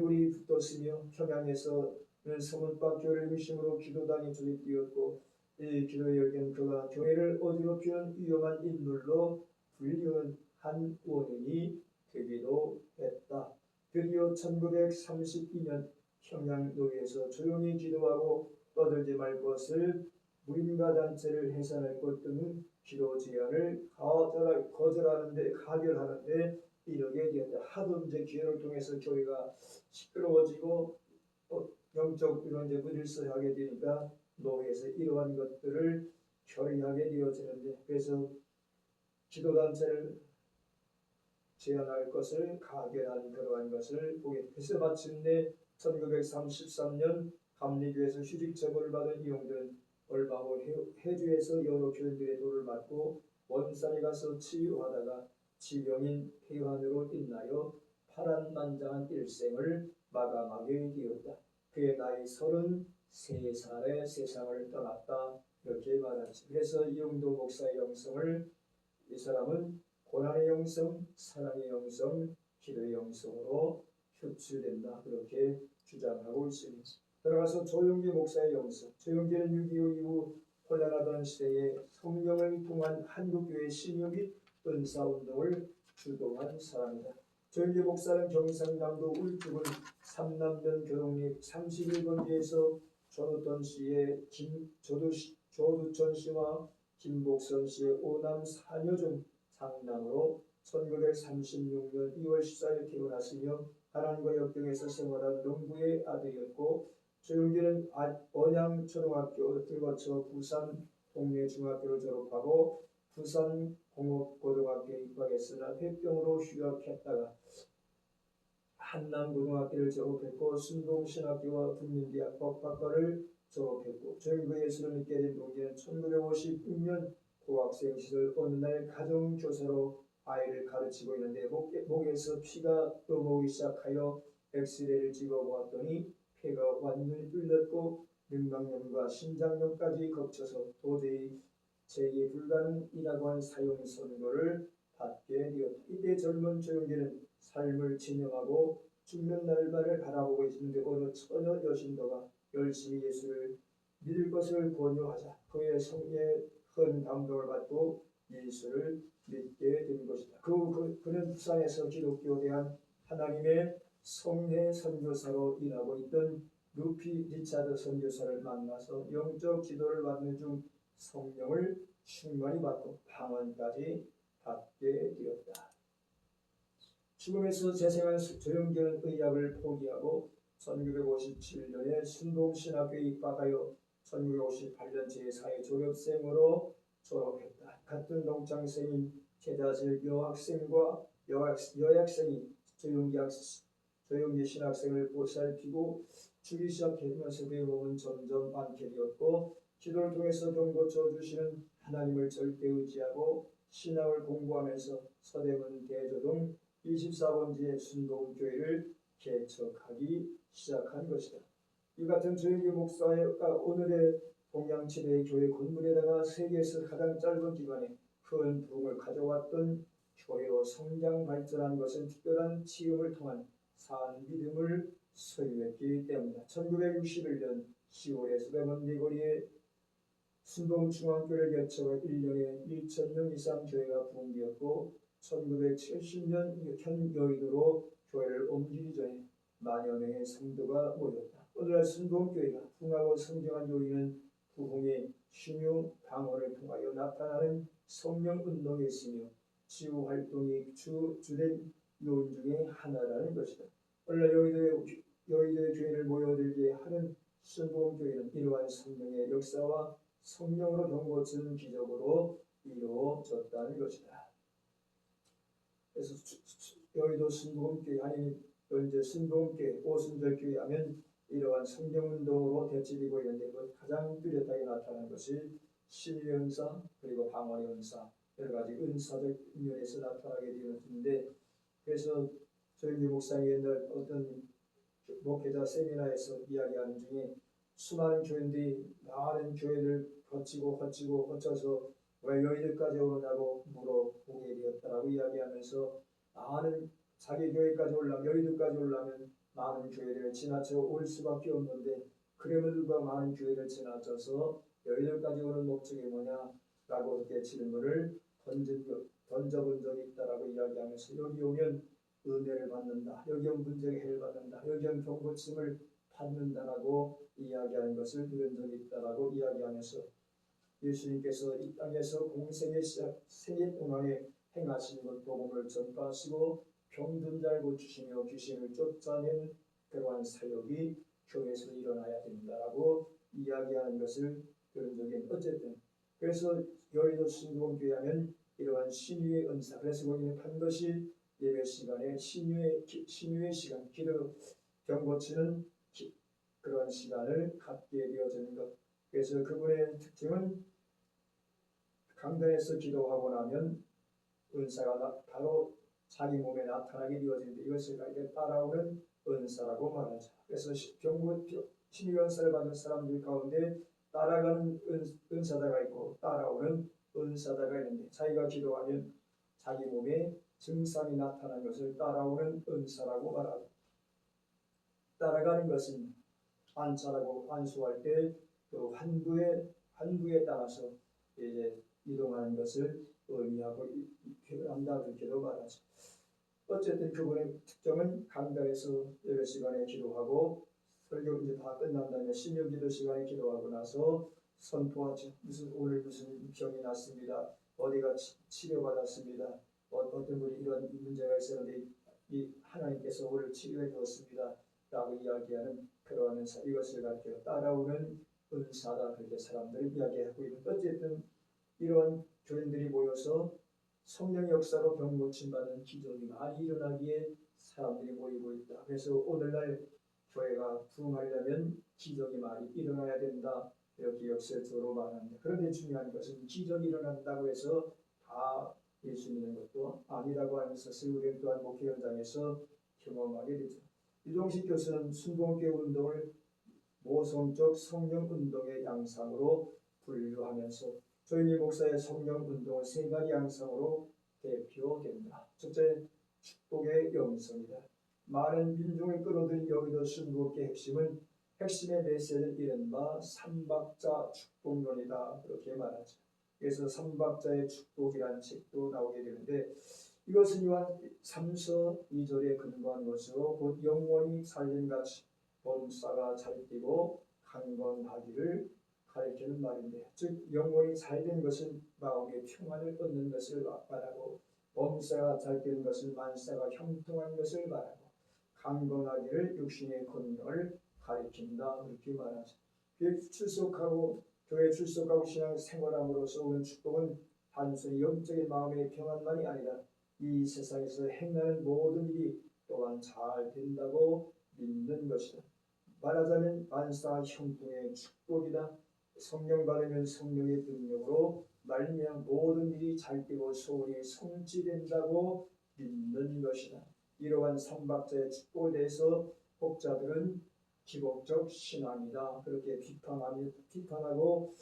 불이 붙었으며 평양에서는 서문박 교회를 중심으로 기도단이 조직되었고 이 기도의 열기는 그가 교회를 어지럽히는 위험한 인물로 불리우는 한 원인이 되기도 했다. 드디어 1932년 평양노회에서 조용히 기도하고 떠들지 말 것을 무인가 단체를 해산할 것 등 기도 제안을 가결하는데 이르게 되었다. 하도 이제 기회를 통해서 교회가 시끄러워지고 영적 이런 이제 무질서하게 되니까 노회에서 이러한 것들을 처리하게 되어지는데 그래서 기도단체를 제안할 것을 가결한 그러한 것을 보게 돼서 마침내 1933년 감리교에서 휴직 처벌을 받은 이용들은 얼마 후 해주에서 여러 교인들의 도를 맞고 원산에 가서 치유하다가 지병인 폐환으로 인하여 파란만장한 일생을 마감하게 되었다. 그의 나이 33살에 세상을 떠났다. 이렇게 말하지. 그래서 이용도 목사의 영성을 이 사람은 고난의 영성, 사랑의 영성, 기도의 영성으로 표출된다. 그렇게 주장하고 있습니다. 들어가서 조용기 목사의 영성. 조용기는 6.25 이후 혼란하던 시대에 성령을 통한 한국교회 신유 및 은사운동을 주도한 사람이다. 조용기 목사는 경상남도 울주군 삼남면 교동리 31번지에서 조두천 씨와 김복선 씨의 5남 4녀 중 장남으로 1936년 2월 14일 태어났으며 하나님과 역경에서 생활한 농부의 아들이었고 조용기는 언양초등학교를 거쳐 부산 동래중학교를 졸업하고 부산 공업고등학교에 입학했으나 폐병으로 휴학했다가 한남고등학교를 졸업했고 순동신학교와 국민대학 법학과를 졸업했고 조용기의 예수를 믿게 된 동기는 1956년 고학생 시절 어느 날 가정교사로 아이를 가르치고 있는데 목에서 피가 넘어오기 시작하여 엑스레이를 찍어보았더니 폐가 완전히 뚫렸고 맹장염과 신장염까지 겹쳐서 도저히 제기 불가능이라고 한 사형 선고를 받게 되었다. 이때 젊은 조영기는 삶을 진영하고 죽는 날만을 바라보고 있는데 어느 처녀 여신도가 열심히 예수를 믿을 것을 권유하자 그의 성에 큰 감동을 받고 예수를 믿게 된 것이다. 그는 부산에서 기독교에 대한 하나님의 성례 선교사로 일하고 있던 루피 리차드 선교사를 만나서 영적 지도를 받는 중 성령을 충만히 받고 방언까지 받게 되었다. 죽음에서 재생한 조영기는 의학을 포기하고 1957년에 순동신학교에 입학하여 1958년 제4회 졸업생으로 졸업했다. 같은 동창생인 제자질 여학생과 여학생이 조영기 신학생을 보살피고 주기 시작하면서 그의 몸은 점점 많게 되었고 기도를 통해서 병 고쳐주시는 하나님을 절대 의지하고 신학을 공부하면서 서대문 대조 등 24번지의 순동교회를 개척하기 시작한 것이다. 이 같은 조영기 목사가 오늘의 동양치대의 교회 건물에다가 세계에서 가장 짧은 기간에 큰 부흥을 가져왔던 교회로 성장 발전한 것은 특별한 지음을 통한 산 믿음을 소유했기 때문이다. 1961년 10월에 서대문 네거리에 순동중앙교회를 개척해 1년에 1,000명 이상 교회가 부흥되었고 1970년 현 여의도로 교회를 옮기기 전에 만여 명의 성도가 모였다. 오늘날 순동교회가 부흥하고 성장한 요인은 부흥의 신유 방언을 통하여 나타나는 성령운동에 있으며 치유활동이 주된 요인 중에 하나라는 것이다. 오늘날 여의도의 교회를 모여들게 하는 순동교회는 이러한 성령의 역사와 성령으로 병 고치는 기적으로 이루어졌다는 것이다. 그래서 여의도 순복음교회 아니면 현재 순복음교회 오순절교회 하면 이러한 성령운동으로 대치되고 있는데 가장 뚜렷하게 나타나는 것이 신유의 은사 그리고 방언의 은사 여러 가지 은사적 면에서 나타나게 되는데 그래서 조영기 목사님 옛날 어떤 목회자 세미나에서 이야기하는 중에 수많은 교인들이 많은 교회를 거쳐서 왜 여의도까지 오느냐고 물어보게 되었다라고 이야기하면서 많은 자기 교회까지 올라면 여의도까지 올라면 많은 교회를 지나쳐 올 수밖에 없는데 그럼에도 많은 교회를 지나쳐서 여의도까지 오는 목적이 뭐냐라고 그렇게 질문을 던져본 적이 있다라고 이야기하면서 여기 오면 은혜를 받는다. 여기 오면 문제가 해결받는다. 여기 오면 병고침을 받는다라고 이야기하는 것을 들은 적이 있다라고 이야기하면서 예수님께서 이 땅에서 공생의 생애 동안에 행하신 것 복음을 전파하시고 병든 자 고치시며 귀신을 쫓아낸 그러한 사역이 교회에서 일어나야 된다라고 이야기하는 것을 들은 적이 있는데 어쨌든 그래서 여의도 순복음교회 하면 이러한 신유의 은사 그래서 거기는 반드시 예배 시간에 신유의 시간 기도 병 고치는 그러한 시간을 갖게 되어지는 것. 그래서 그분의 특징은 강단에서 기도하고 나면 은사가 바로 자기 몸에 나타나게 되어지는데 이것을 따라오는 은사라고 말하죠. 그래서 신유 은사를 받은 사람들 가운데 따라가는 은사자가 있고 따라오는 은사자가 있는데 자기가 기도하면 자기 몸에 증상이 나타나는 것을 따라오는 은사라고 말하고 따라가는 것은 안차라고 안수할 때 그 환부에 따라서 이제 이동하는 것을 의미하고 표현한다 그렇게도 말하죠. 어쨌든 그분의 특징은 강단에서 예배 시간에 기도하고 설교 이제 다 끝난 다음에 신유 기도 시간에 기도하고 나서 선포하죠. 오늘 무슨 병이 났습니다. 어디가 치료받았습니다. 어떤 분이 이런 문제가 있었는데 이 하나님께서 오늘 치료해 주었습니다. 라고 이야기하는 그러한 은사 이것을 가르쳐 따라오는 은사다 그렇게 사람들이 이야기하고 있는 어쨌든 이러한 교인들이 모여서 성령 역사로 병 고침받는 기적이 많이 일어나기에 사람들이 모이고 있다. 그래서 오늘날 교회가 부흥하려면 기적이 많이 일어나야 된다. 이렇게 역설적으로 말합니다. 그런데 중요한 것은 기적이 일어난다고 해서 다 예수 믿는 것도 아니라고 하는 것을 우리는 또한 목회 현장에서 경험하게 되죠. 유종식 교수는 순복음교회 운동을 모성적 성령 운동의 양상으로 분류하면서 조인희 목사의 성령 운동은 세 가지 양상으로 대표된다. 첫째, 축복의 영성이다. 많은 민중을 끌어들인 여기도 순복음교회 핵심의 메시지는 이른바 삼박자 축복론이다. 그렇게 말하죠. 그래서 삼박자의 축복이라는 책도 나오게 되는데 이것은 요한 3서 2절에 근거한 것으로 곧 영원히 살림같이 범사가 잘 뛰고 강건하기를 가리키는 말인데, 즉 영원히 잘된 것은 마음의 평안을 얻는 것을 말하고 범사가 잘 뛰는 것은 만사가 형통한 것을 말하고 강건하기를 육신의 건강을 가리킨다. 이렇게 말하죠. 교회 출석하고 신앙 생활함으로써 오는 축복은 단순히 영적인 마음의 평안만이 아니라 이 세상에서 행하는 모든 일이 또한 잘 된다고 믿는 것이다. 말하자면 만사 형통의 축복이다. 성령 받으면 성령의 능력으로 말미암아 모든 일이 잘 되고 소원이 성취된다고 믿는 것이다. 이러한 삼박자의 축복에 대해서 혹자들은 기복적 신앙이다. 그렇게 비판하고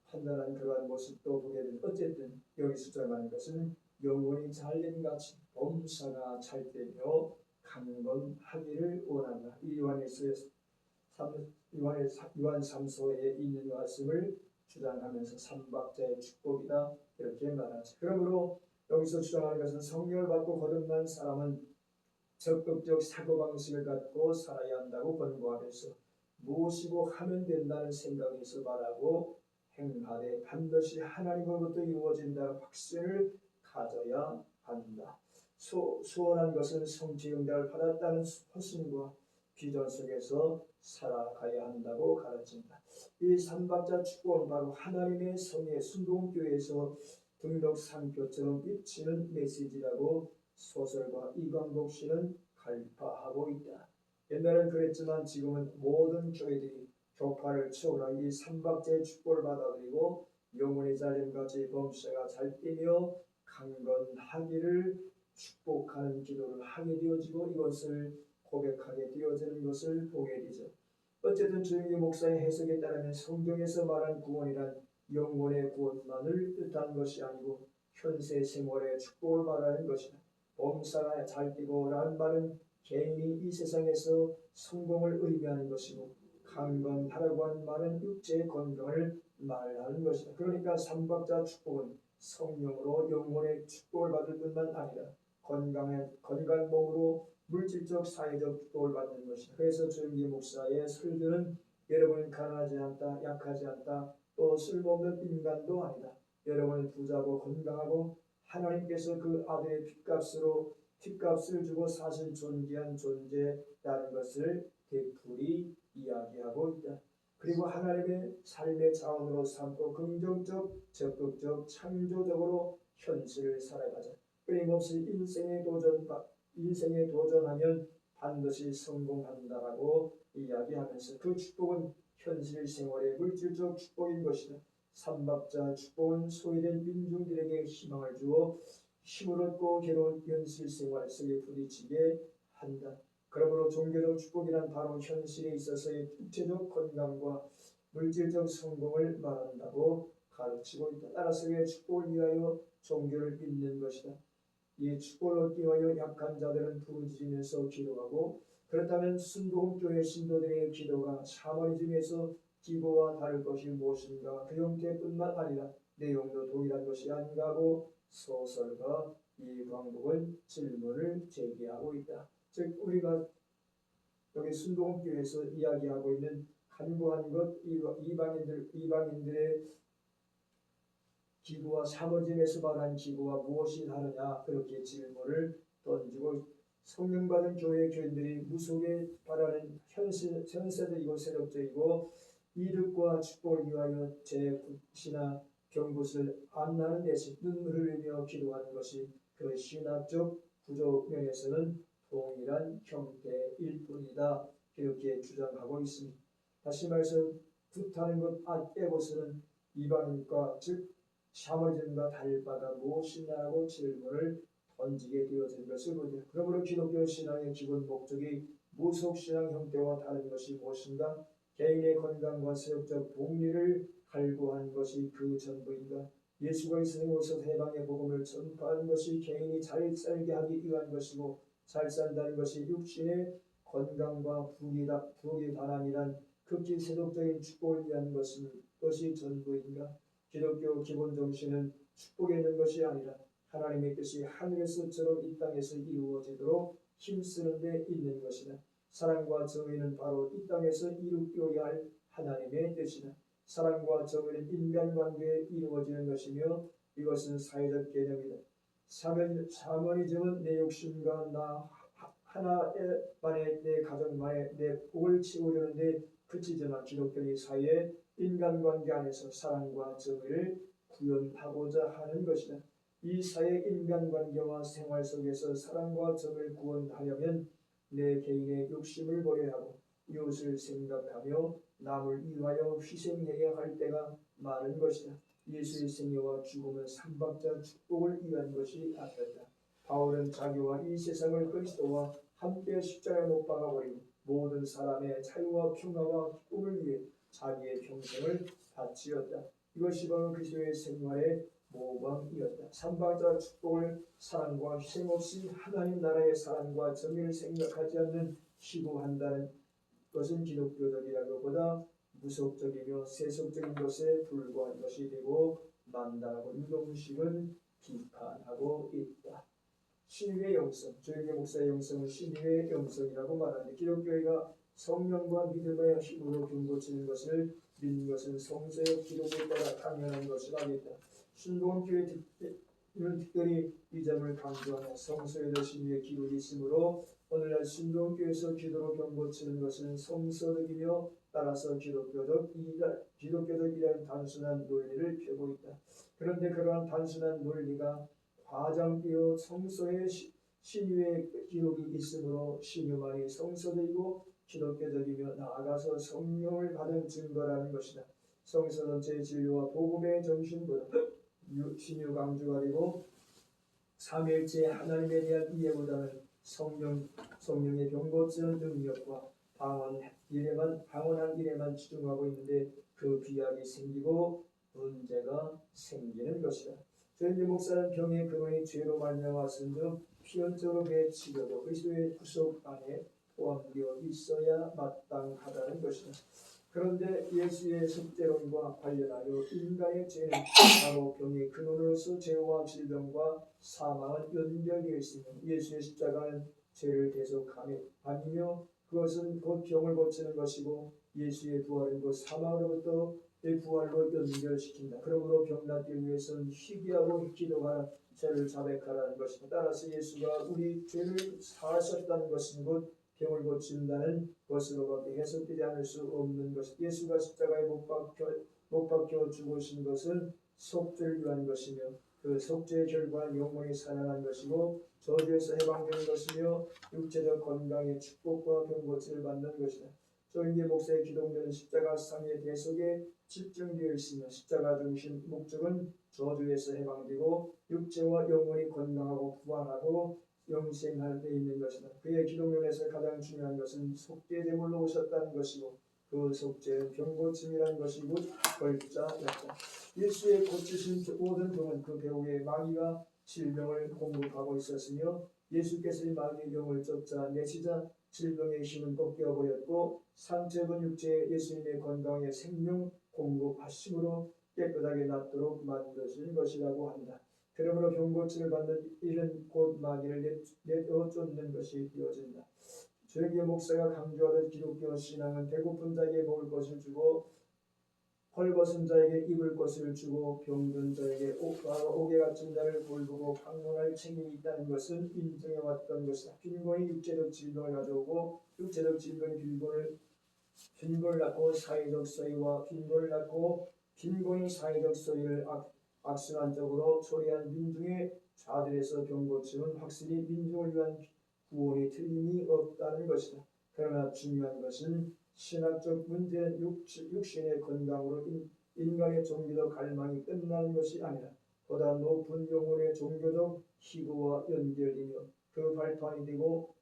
판단하는 그러한 모습도 보게 되는데, 어쨌든 여기서 주장하는 것은 영혼이 잘된 같이 범사가 잘되며 강건하기를 원한다. 이 요한 3서에 있는 말씀을 주장하면서 삼박자의 축복이다. 이렇게 말하죠. 그러므로 여기서 주장하는 것은 성령을 받고 거듭난 사람은 적극적 사고방식을 갖고 살아야 한다고 권고하면서 무엇이고 하면 된다는 생각에서 말하고 행하되 반드시 하나님으로부터 이루어진다는 확신을 가져야 한다. 소원한 것은 성취 응답을 받았다는 확신과 비전 속에서 살아가야 한다고 가르친다. 이 삼박자 축복은 바로 하나님의 성의 순복음교회에서 등록 상표처럼 비치는 메시지라고 소설가 이광복 씨는 갈파하고 있다. 옛날엔 그랬지만 지금은 모든 교회들이 교파를 초월한 이 삼박자의 축복을 받아들이고 영혼의 잘됨같이 범사가 잘 뛰며 강건하기를 축복하는 기도를 하게 되어지고 이것을 고백하게 되어지는 것을 보게 되죠. 어쨌든 조영기 목사의 해석에 따르면 성경에서 말한 구원이란 영혼의 구원만을 뜻하는 것이 아니고 현세 생활의 축복을 말하는 것이다. 범사가 잘 뛰고라는 말은 개인이 이 세상에서 성공을 의미하는 것이고 강건하라고 하는 말은 육체의 건강을 말하는 것이다. 그러니까 삼박자 축복은 성령으로 영혼의 축복을 받을 뿐만 아니라 건강한 몸으로 물질적 사회적 축복을 받는 것이다. 그래서 조영기 목사의 설교는 여러분은 가난하지 않다, 약하지 않다, 또 쓸모없는 인간도 아니다. 여러분은 부자고 건강하고 하나님께서 그 아들의 핏값을 주고 사실 존귀한 존재라는 것을 되풀이 이야기하고 있다. 그리고 하나님의 삶의 자원으로 삼고 긍정적, 적극적, 창조적으로 현실을 살아가자. 끊임없이 인생에 도전하면 반드시 성공한다라고 이야기하면서 그 축복은 현실 생활의 물질적 축복인 것이다. 삼박자 축복은 소외된 민중들에게 희망을 주어 힘을 얻고 괴로운 현실 생활 속에 부딪히게 한다. 그러므로 종교적 축복이란 바로 현실에 있어서의 육체적 건강과 물질적 성공을 말한다고 가르치고 있다. 따라서 왜 축복을 위하여 종교를 믿는 것이다. 이 축복을 얻기 위하여 약한 자들은 부르짖으면서 기도하고, 그렇다면 순복음교회 신도들의 기도가 샤머니즘에서 기도와 다를 것이 무엇인가? 그 형태뿐만 아니라 내용도 동일한 것이 아닌가 하고 소설가 이광복은 질문을 제기하고 있다. 즉 우리가 여기 순복음교회에서 이야기하고 있는 간구한 것, 이방인들의 기구와 샤머즘에서 말한 기구와 무엇이 다르냐, 그렇게 질문을 던지고 성령 받은 교회 교인들이 무속에 바라는 현세적이고 세력적이고 이득과 축복을 위하여 제 굿이나 병굿을 안 하는 대신 눈물을 흘리며 기도하는 것이 그 신학적 구조 면에서는 동일한 형태일 뿐이다. 이렇게 주장하고 있습니다. 다시 말해서 뜻하는 것 빼고서는 이방인과 즉 샤머니즘과 다를 바가 무엇이냐고 질문을 던지게 되어진 것을 보죠. 그러므로 기독교 신앙의 기본 목적이 무속신앙 형태와 다른 것이 무엇인가? 개인의 건강과 세속적 복리를 갈구한 것이 그 전부인가? 예수가 이 세상에 오셔서 해방의 복음을 전파하는 것이 개인이 잘 살게 하기 위한 것이고, 잘 산다는 것이 육신의 건강과 부귀 다남이란 극히 세속적인 축복을 위한 것이 전부인가? 기독교 기본 정신은 축복에 있는 것이 아니라 하나님의 뜻이 하늘에서처럼 이 땅에서 이루어지도록 힘쓰는 데 있는 것이다. 사랑과 정의는 바로 이 땅에서 이루어야 할 하나님의 뜻이다. 사랑과 정의는 인간관계에 이루어지는 것이며 이것은 사회적 개념이다. 샤머니즘은 내 욕심과 나 하나만의 내 가정만의 내 복을 채우려는 데 그치지만 기독교의 사회의 인간관계 안에서 사랑과 정의를 구현하고자 하는 것이다. 이 사회 인간관계와 생활 속에서 사랑과 정의를 구현하려면 내 개인의 욕심을 버려야 하고 이웃을 생각하며 남을 위하여 희생해야 할 때가 많은 것이다. 예수의 생애와 죽음은 삼박자 축복을 위한 것이 아니었다. 바울은 자기와 이 세상을 그리스도와 함께 십자가에 못 박아버리고 모든 사람의 자유와 평화와 기쁨을 위해 자기의 평생을 바치었다. 이것이 바로 그리스도의 생활의 모범이었다. 삼박자 축복을 사랑과 희생 없이 하나님 나라의 사랑과 정의를 생각하지 않는 희구한다는 것은 기독교적이라기보다 무속적이며 세속적인 것에 불과한 것이 되고 만다라고 유동식은 비판하고 있다. 신유의 영성, 조영계 목사의 영성은 신유의 영성이라고 말하는데, 기독교회가 성령과 믿음의 힘으로 병고치는 것을 믿는 것은 성서의 기록에 따라 당연한 것을 알겠다. 순복음교회는 특별히 이 점을 강조하며 성서에도 신유의 기록이 있으므로 오늘날 순복음교회에서 기도로 병고치는 것은 성서적이며 따라서 기독교적이라는 단순한 논리를 펴고 있다. 그런데 그러한 단순한 논리가 과장되어 성서에 신유의 기록이 있으므로 신유만이 성서적이고 기독교적이며 나아가서 성령을 받은 증거라는 것이다. 성서 전체의 진리와 복음의 정신보다 신유 강조가 되고 삼일째 하나님에 대한 이해보다는 성령의 병고치는 능력과 방언한 일에만 치중하고 있는데 그 비약이 생기고 문제가 생기는 것이다. 조영계 목사는 병의 근원이 죄로 말미암았음즉 필연적으로 그의 치료도 그리스도의 구속 안에 포함되어 있어야 마땅하다는 것이다. 그런데 예수의 속죄론과 관련하여 인간의 죄는 바로 병의 근원으로서 죄와 질병과 사망은 연결되어 있으며 예수의 십자가는 죄를 대속하며 그것은 곧 병을 고치는 것이고 예수의 부활은 곧 사망으로부터 부활로 연결시킨다. 그러므로 병낫기 위해서는 희귀하고 기도하라, 죄를 자백하라는 것이다. 따라서 예수가 우리 죄를 사하셨다는 것은 곧 병을 고친다는 것으로밖에 해석되지 않을 수 없는 것이다. 예수가 십자가에 못 박혀 죽으신 것은 속죄를 위한 것이며 그 속죄의 결과는 영원히 살아난 것이고 저주에서 해방되는 것이며 육체적 건강의 축복과 병고침을 받는 것이다. 조영계 목사의 기독교는 십자가 상의 대속에 집중되어 있으며 십자가 중심 목적은 저주에서 해방되고 육체와 영혼이 건강하고 부활하고 영생할 때 있는 것이다. 그의 기독론에서 가장 중요한 것은 속죄제물로 오셨다는 것이고 그 속죄는 병고침이라는 것이 곧 걸자였다. 예수의 고치신 모든 병은 그 배후에 마귀가 질병을 공급하고 있었으며 예수께서 이 마귀의 영을 쫓아내시자 질병의 힘은 꺾여버렸고 상처본 육체에 예수님의 건강에 생명 공급하심으로 깨끗하게 낫도록 만드신 것이라고 한다. 그러므로 병고침을 받는 일은 곧 마귀를 내어 쫓는 것이 되어진다. 조영계 목사가 강조하던 기독교 신앙은 배고픈 자에게 먹을 것을 주고 헐벗은 자에게 입을 것을 주고 병든 자에게 옥에 갇힌 자를 돌보고 방문할 책임이 있다는 것은 인정해왔던 것이다. 빈곤이 육체적 질병을 가져오고 육체적 질병이 빈곤을 낳고 사회적 소외와 빈곤이 사회적 소외를 악순환적으로 초래한 민중의 좌절에서 병고침은 확실히 민중을 위한 구원이 틀림이 없다는 것이다. 그러나 중요한 것은 신학적 문제는 육신의 건강으로 인간의 종교적 갈망이 끝나는 것이 아니라 보다 높은 영혼의 종교적 희구와 연결이며 그 발판이 되고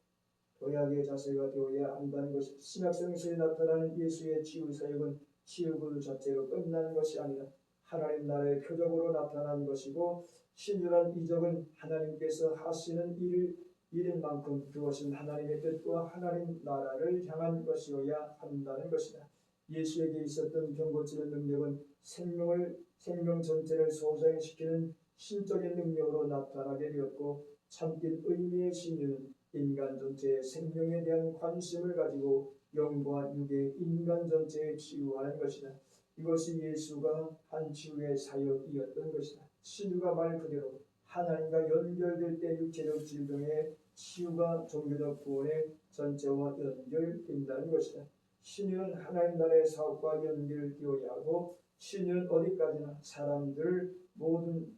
도약의 자세가 되어야 한다는 것입니다. 신약성서에 나타나는 예수의 치유 사역은 치유 그 자체로 끝나는 것이 아니라 하나님 나라의 표적으로 나타난 것이고 신유란 이적은 하나님께서 하시는 일인 만큼 그것은 하나님의 뜻과 하나님 나라를 향한 것이어야 한다는 것이다. 예수에게 있었던 병 고치는 능력은 생명 전체를 소생시키는 신적인 능력으로 나타나게 되었고 참된 의미의 신유는 인간 전체의 생명에 대한 관심을 가지고 영과 육의 인간 전체에 치유하는 것이다. 이것이 예수가 한 치유의 사역이었던 것이다. 신유가 말 그대로 하나님과 연결될 때 육체적 질병의 치유가 종교적 구원의 전체와 연결된다는 것이다. 신유는 하나님 나라의 사업과 연결되어야 하고 신유는 어디까지나 사람들 모든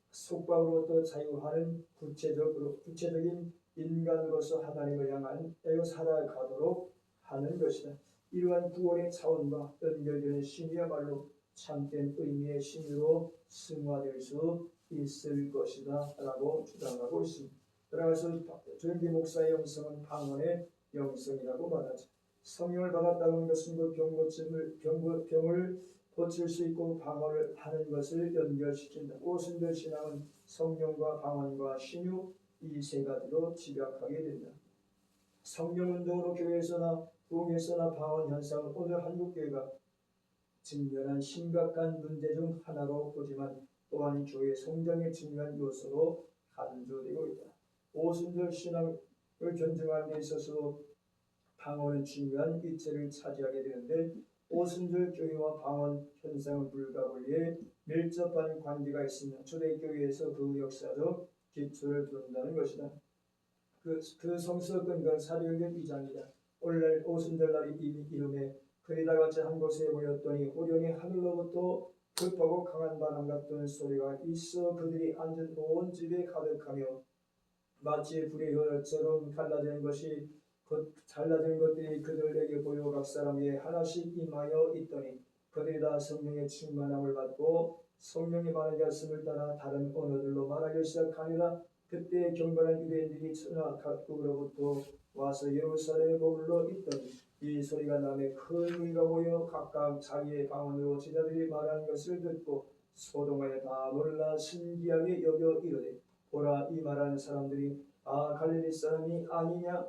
속박으로부터 자유하는 구체적인 인간으로서 하나님을 향한 살아가도록 하는 것이다. 이러한 구원의 차원과 연결되는 신이야말로 참된 의미의 신으로 승화될 수 있을 것이다 라고 주장하고 있습니다. 따라서 조영기 목사의 영성은 방언의 영성이라고 말하죠. 성령을 받았다는 것은 그 병을 고칠 수 있고 방언을 하는 것을 연결시킨다. 오순절 신앙은 성령과 방언과 신유 이 세 가지로 집약하게 된다. 성령운동으로 교회에서나 부흥에서나 방언 현상은 오늘 한국교회가 직면한 심각한 문제 중 하나로 보지만 또한 교회 성장의 중요한 요소로 간주되고 있다. 오순절 신앙을 견증하는 데 있어서 방언은 중요한 위치를 차지하게 되는데 오순절 교회와 방언 현상은 불가분리에 밀접한 관계가 있으며 초대교회에서 그 역사적 기초를 둔다는 것이다. 그 성서 근거는 사도행전 2장이다. 오늘날 오순절날이 이름에 그리다 같이 한 곳에 모였더니 우연히 하늘로부터 급하고 강한 바람 같은 소리가 있어 그들이 앉은 온 집에 가득하며 마치 불의 혈처럼 갈라지는 것들이 그들에게 보여 각 사람에게 하나씩 임하여 있더니 그들이 다 성령의 충만함을 받고 성령이 말하게 하심을 따라 다른 언어들로 말하기 시작하니라. 그때 경건한 유대인들이 천하 각국으로부터 와서 예루살렘에 머물러 있더니 이 소리가 남에 큰 무리가 모여 각각 자기의 방언으로 제자들이 말하는 것을 듣고 소동하여 다 놀라 신기하게 여겨 이르되 보라 이 말하는 사람들이 갈릴리 사람이 아니냐.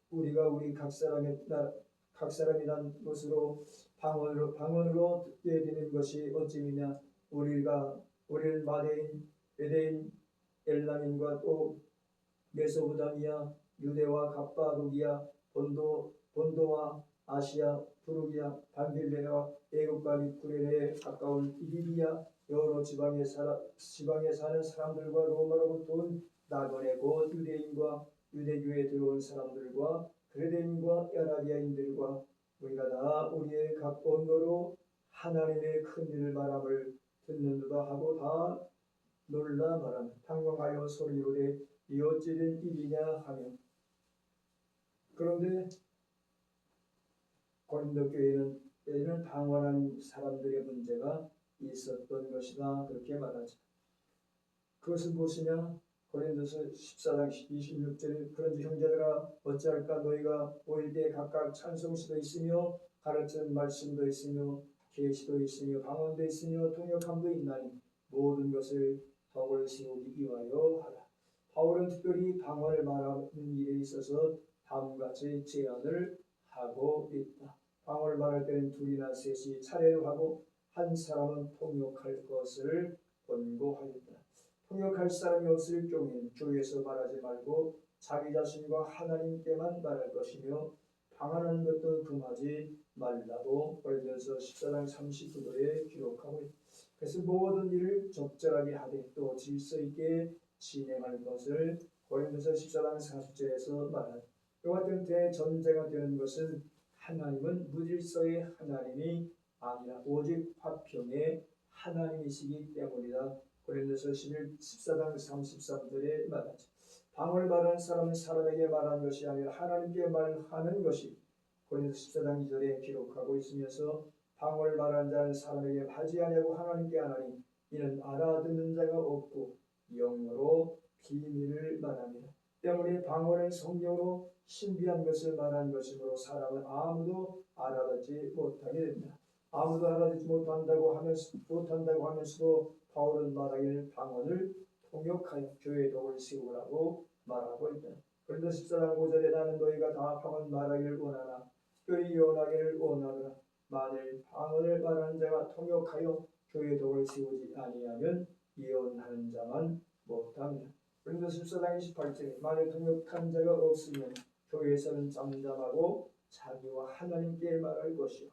우리가 우리 각 사람이란 것으로 방언으로 듣게 되는 것이 어찌미냐. 우리는 메대인 엘람인과 또 메소포타미아 유대와 갑바도기아 본도와 아시아 부르기아 반빌레와 애국과 미쿠레네에 가까운 이리비아 여러 지방에 사는 사람들과 로마로부터 온 나그네 곧 유대교에 들어온 사람들과 그레데인과 아라비아인들과 우리가 다 우리의 각 언어로 하나님의 큰 일을 말함을 듣는도다 하고 다 놀라 말하며 당황하여 소리로되 이 어찌 된 일이냐 하며. 그런데 고린도 교회는 방언한 사람들의 문제가 있었던 것이다 그렇게 말하죠. 그것은 무엇이냐? 고린도서 14장 26절에 그런지 형제들아 어찌할까 너희가 모일 때 각각 찬송시도 있으며 가르치는 말씀도 있으며 계시도 있으며 방언도 있으며 통역함도 있나니 모든 것을 덕을 세우기 위하여 하라. 바울은 특별히 방언을 말하는 일에 있어서 다음같이 제안을 하고 있다. 방언을 말할 때는 둘이나 셋이 차례로 하고 한 사람은 통역할 것을 권고하였다. 통역할 사람이 없을 경우에는 교회에서 말하지 말고 자기 자신과 하나님께만 말할 것이며 방언하는 것도 금하지 말라고 고린도서 14장 39절에 기록하고 있다. 그래서 모든 일을 적절하게 하되 또 질서 있게 진행할 것을 고린도서 14장 40절에서 말한다. 이와 같은 대전제가 되는 것은 하나님은 무질서의 하나님이 아니라 오직 화평의 하나님이시기 때문이다. 고린도서 14장 33절에 말하죠. 방언을 말하는 사람은 사람에게 말하는 것이 아니라 하나님께 말하는 것이 고린도서 14장 2절에 기록하고 있으면서 방언을 말하는 자는 사람에게 하지 아니하고 하나님께 하나니 이는 알아듣는 자가 없고 영어로 비밀을 말합니다. 때문에 방언은 성령으로 신비한 것을 말하는 것이므로 사람은 아무도 알아듣지 못하게 됩니다. 아무도 알아듣지 못한다고 하면서도 바울은 말하기를 방언을 통역하여 교회의 독을 세우라고 말하고 있다. 그런데 14장 5절에 나는 너희가 다 방언 말하기를 원하나 특별히 예언하기를 원하노라. 만일 방언을 말하는 자가 통역하여 교회의 독을 세우지 아니하면 예언하는 자만 못합니다. 그런데 14장 28절에 만일 통역한 자가 없으면 교회에서는 잠잠하고 자기와 하나님께 말할 것이요.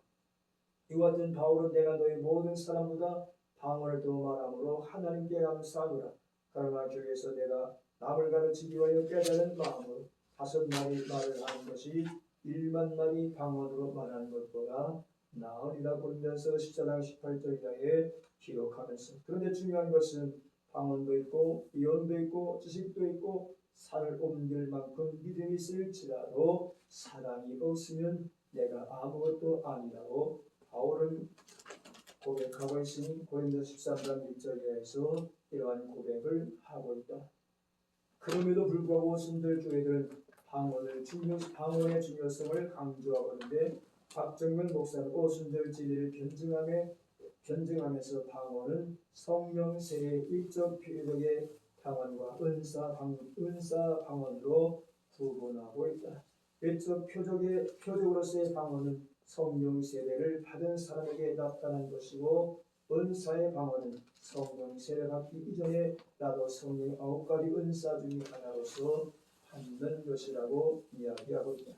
이와 같은 바울은 내가 너희 모든 사람보다 방언을 더 말함으로 하나님께 감사하노라. 그러나 교회에서 내가 남을 가르치기 위하여 깨달은 마음으로 5마리 말을 하는 것이 1만 마리 방언으로 말하는 것보다 나으리라. 고린도서 14장 18절 이하에 기록하면서 그런데 중요한 것은 방언도 있고 예언도 있고 지식도 있고 산을 옮길 만큼 믿음이 있을지라도 사랑이 없으면 내가 아무것도 아니라고 바울은 고백하고 있으니 고린도서 13장 1절에서 이러한 고백을 하고 있다. 그럼에도 불구하고 신들 교회들은 방언의 중요성을 강조하고 있는데 박정근 목사는 오순절 진리를 변증하면서 방언은 성령 세례의 일적 표적의 방언과 은사 방언으로 구분하고 있다. 일적 표적으로서의 방언은 성령 세례를 받은 사람에게 나타난 것이고 은사의 방언은 성령 세례 받기 이전에 나도 성령의 9가지 은사 중의 하나로서 받는 것이라고 이야기하고 있다.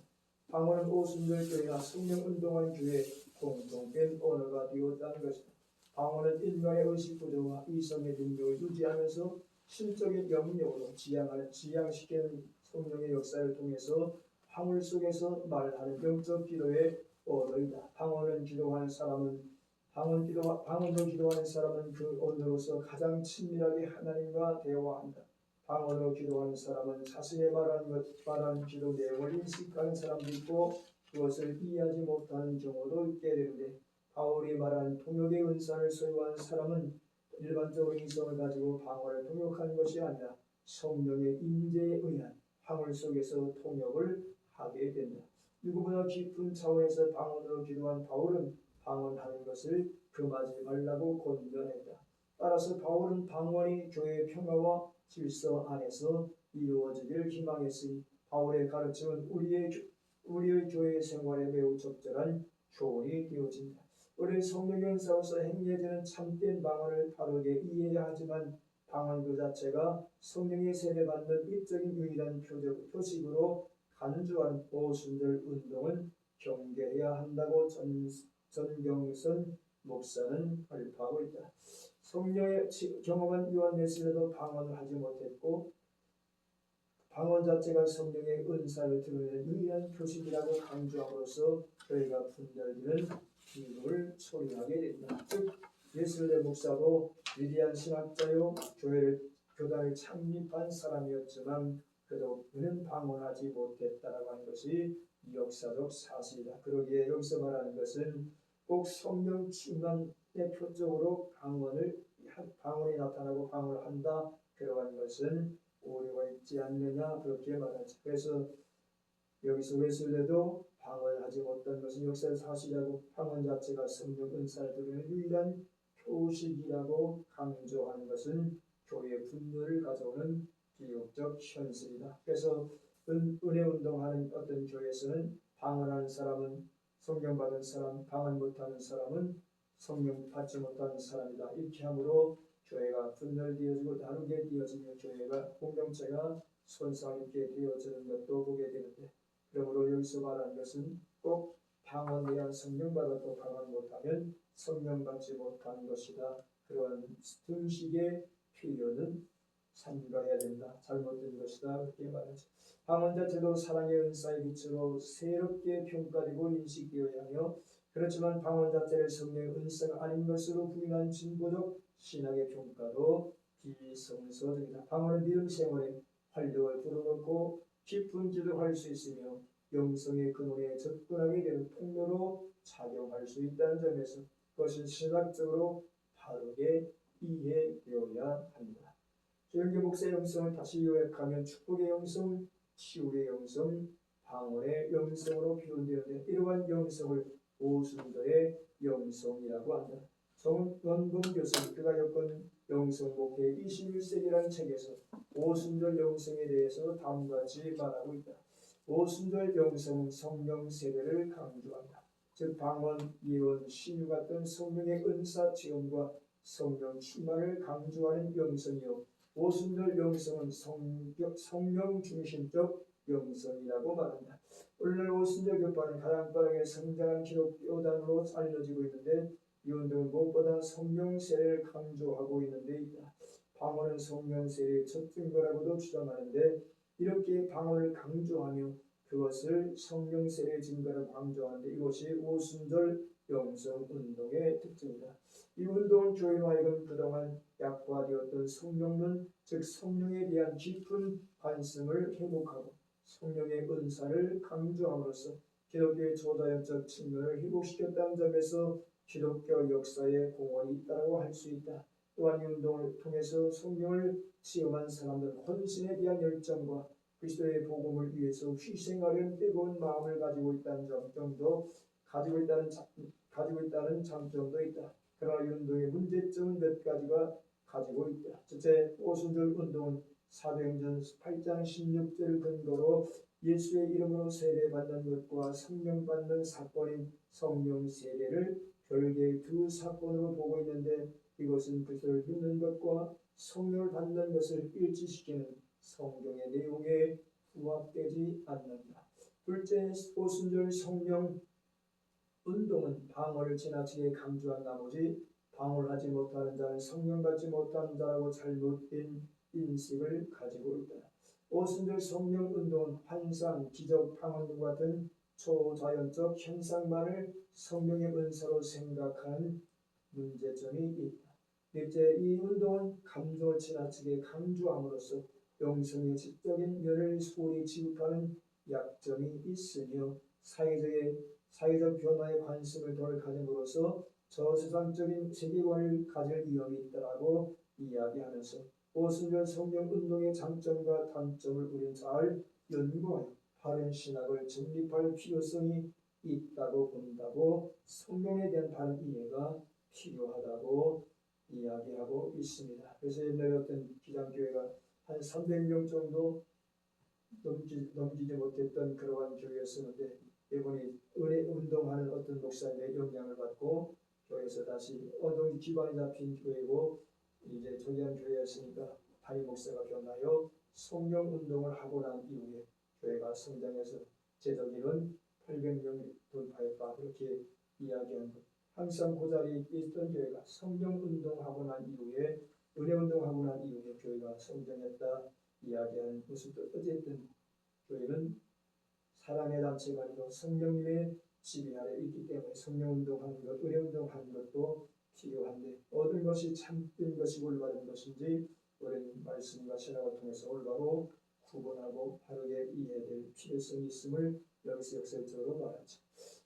방언은 오순절 교회와 성령 운동한 교회의 공통된 언어가 되었다는 것이다. 방언은 인간의 의식 구조와 이성의 능력을 유지하면서 신적인 영역으로 지향시키는 성령의 역사를 통해서 화물 속에서 말하는 영적 기도의 언어이다. 방언도 기도하는 사람은 그 언어로서 가장 친밀하게 하나님과 대화한다. 방언으로 기도하는 사람은 자신의 말하는 기도 내용을 인식하는 사람도 있고 그것을 이해하지 못하는 경우도 있게 되는데 바울이 말하는 통역의 은사를 소유한 사람은 일반적으로 이성을 가지고 방언을 통역하는 것이 아니라 성령의 임재에 의한 화물 속에서 통역을 하게 된다. 누구보다 깊은 차원에서 방언으로 기도한 바울은 방언하는 것을 금하지 말라고 권면했다. 따라서 바울은 방언이 교회의 평화와 질서 안에서 이루어지기를 희망했으니 바울의 가르침은 우리의 교회 생활에 매우 적절한 교훈이 되어진다. 우리 성령의 은사로서 행해지는 참된 방언을 바르게 이해해야 하지만 방언 그 자체가 성령의 세례받는 일적인 유일한 표식으로 간주한 오순절 운동은 경계해야 한다고 전경선 목사는 발표하고 있다. 성령의 경험한 요한 웨슬리도 방언을 하지 못했고 방언 자체가 성령의 은사를 드러내는 유일한 표식이라고 강조함으로써 교회가 분열되는 기도를 초래하게 된다. 즉 웨슬리 목사도 위대한 신학자요 교단을 창립한 사람이었지만 그는 방언하지 못했다라고 하는 것이 역사적 사실이다. 그러기에 여기서 말하는 것은 꼭 성령 충만의 표적으로 방언이 나타나고 방언을 한다. 그러한 것은 오류가 있지 않느냐 그렇게 말하죠. 그래서 여기서 웨슬리도 방언을 하지 못한 것은 역사의 사실이라고 방언 자체가 성령 은사를 드리는 유일한 표식이라고 강조하는 것은 교회의 분열을 가져오는 비극적 현실이다. 그래서 은혜 운동하는 어떤 교회에서는 방언하는 사람은 성령 받은 사람, 방언 못하는 사람은 성령 받지 못하는 사람이다. 이렇게 함으로 교회가 분열되어지고 나누게 되어지며 교회가 공동체가 손상 있게 되어지는 것도 보게 되는데 그러므로 여기서 말하는 것은 꼭 방언해야 성령 받았고 방언 못하면 성령 받지 못하는 것이다. 그런 등식의 표현은 삼가해야 된다. 잘못된 것이다. 그렇게 말하죠. 방언 자체도 사랑의 은사의 빛으로 새롭게 평가되고 인식되어야 하며 그렇지만 방언 자체를 성령의 은사가 아닌 것으로 부인한 진보적 신학의 평가도 비성서적이다. 방언은 믿음 생활에 활력을 불어넣고 깊은 기도할 수 있으며 영성의 근원에 접근하게 되는 통로로 작용할 수 있다는 점에서 그것을 신학적으로 바르게 이해되어야 합니다. 조영기 목사의 영성을 다시 요약하면 축복의 영성, 치유의 영성, 방언의 영성으로 표현되는데 이러한 영성을 오순절의 영성이라고 한다. 정원근 교수는 그가 겪은 영성 목회 21세기라는 책에서 오순절 영성에 대해서 다음과 같이 말하고 있다. 오순절 영성은 성령 세례를 강조한다. 즉 방언, 예언, 신유 같은 성령의 은사 체험과 성령 충만을 강조하는 영성이요 오순절 영성은 성령 중심적 영성이라고 말한다. 오늘날 오순절 교파는 가장 빠르게 성장한 기독교단으로 알려지고 있는데 이 운동은 무엇보다 성령 세례를 강조하고 있는 데 있다. 방언은 성령 세례의 첫 증거라고도 주장하는데 이렇게 방언을 강조하며 그것을 성령 세례의 증거를 강조하는데 이것이 오순절 영성 운동의 특징이다. 이 운동은 교회로 하여금 그동안 약화되었던 성령론, 즉 성령에 대한 깊은 관심을 회복하고 성령의 은사를 강조함으로써 기독교의 초자연적 측면을 회복시켰다는 점에서 기독교 역사에 공헌이 있다고 할 수 있다. 또한 이 운동을 통해서 성령을 체험한 사람들은 헌신에 대한 열정과 그리스도의 복음을 위해서 희생하려는 뜨거운 마음을 가지고 있다는 장점도 가지고 있다는 장점도 있다. 그러나 이 운동의 문제점은 몇 가지가 가지고 있다. 첫째, 오순절 운동은 사도행전 8장 16절 근거로 예수의 이름으로 세례받는 것과 성령 받는 사건인 성령 세례를 별개의 두 사건으로 보고 있는데 이것은 그리스도를 믿는 것과 성령을 받는 것을 일치시키는 성경의 내용에 부합되지 않는다. 둘째, 오순절 성령 운동은 방언을 지나치게 강조한 나머지 방언을 하지 못하는 자는 성령 받지 못하는 자라고 잘못된 인식을 가지고 있다. 오순절 성령 운동은 환상, 기적, 방언과 같은 초자연적 현상만을 성령의 은사로 생각하는 문제점이 있다. 넷째, 이 운동은 감정을 지나치게 강조함으로써 영성의 지적인 면을 소홀히 취급하는 약점이 있으며 사회적 변화에 관심을 덜 가짐으로써 저세상적인 세계관을 가질 위험이 있다고 이야기하면서 오순절 성령 운동의 장점과 단점을 우리는 잘 연구하여 바른 신학을 정립할 필요성이 있다고 본다고 성령에 대한 바른 이해가 필요하다고 이야기하고 있습니다. 그래서 옛날에 어떤 기장교회가 한 300명 정도 넘기지 못했던 그러한 교회였었는데 이번에 은혜 운동하는 어떤 목사님의 영향을 받고 교회에서 다시 어떤 기반이 잡힌 교회고 이제 조기한 교회였으니까 담임 목사가 변하여 성령 운동을 하고 난 이후에 교회가 성장해서 제도기는 800명 돌파했다 그렇게 이야기한 것. 항상 그 자리에 있던 교회가 성령 운동하고 난 이후에 은혜 운동하고 난 이후에 교회가 성장했다 이야기하는 모습도 어쨌든 교회는 사랑의 단체가 아니고 성령님의 지배 아래 있기 때문에 성령 운동하는 것, 은혜 운동하는 것도 필요한데 얻은 것이 참된 것이 올바른 것인지 우리는 말씀과 신학을 통해서 올바로 구분하고 바르게 이해될 필요성이 있음을 여기서 역설적으로 말하죠.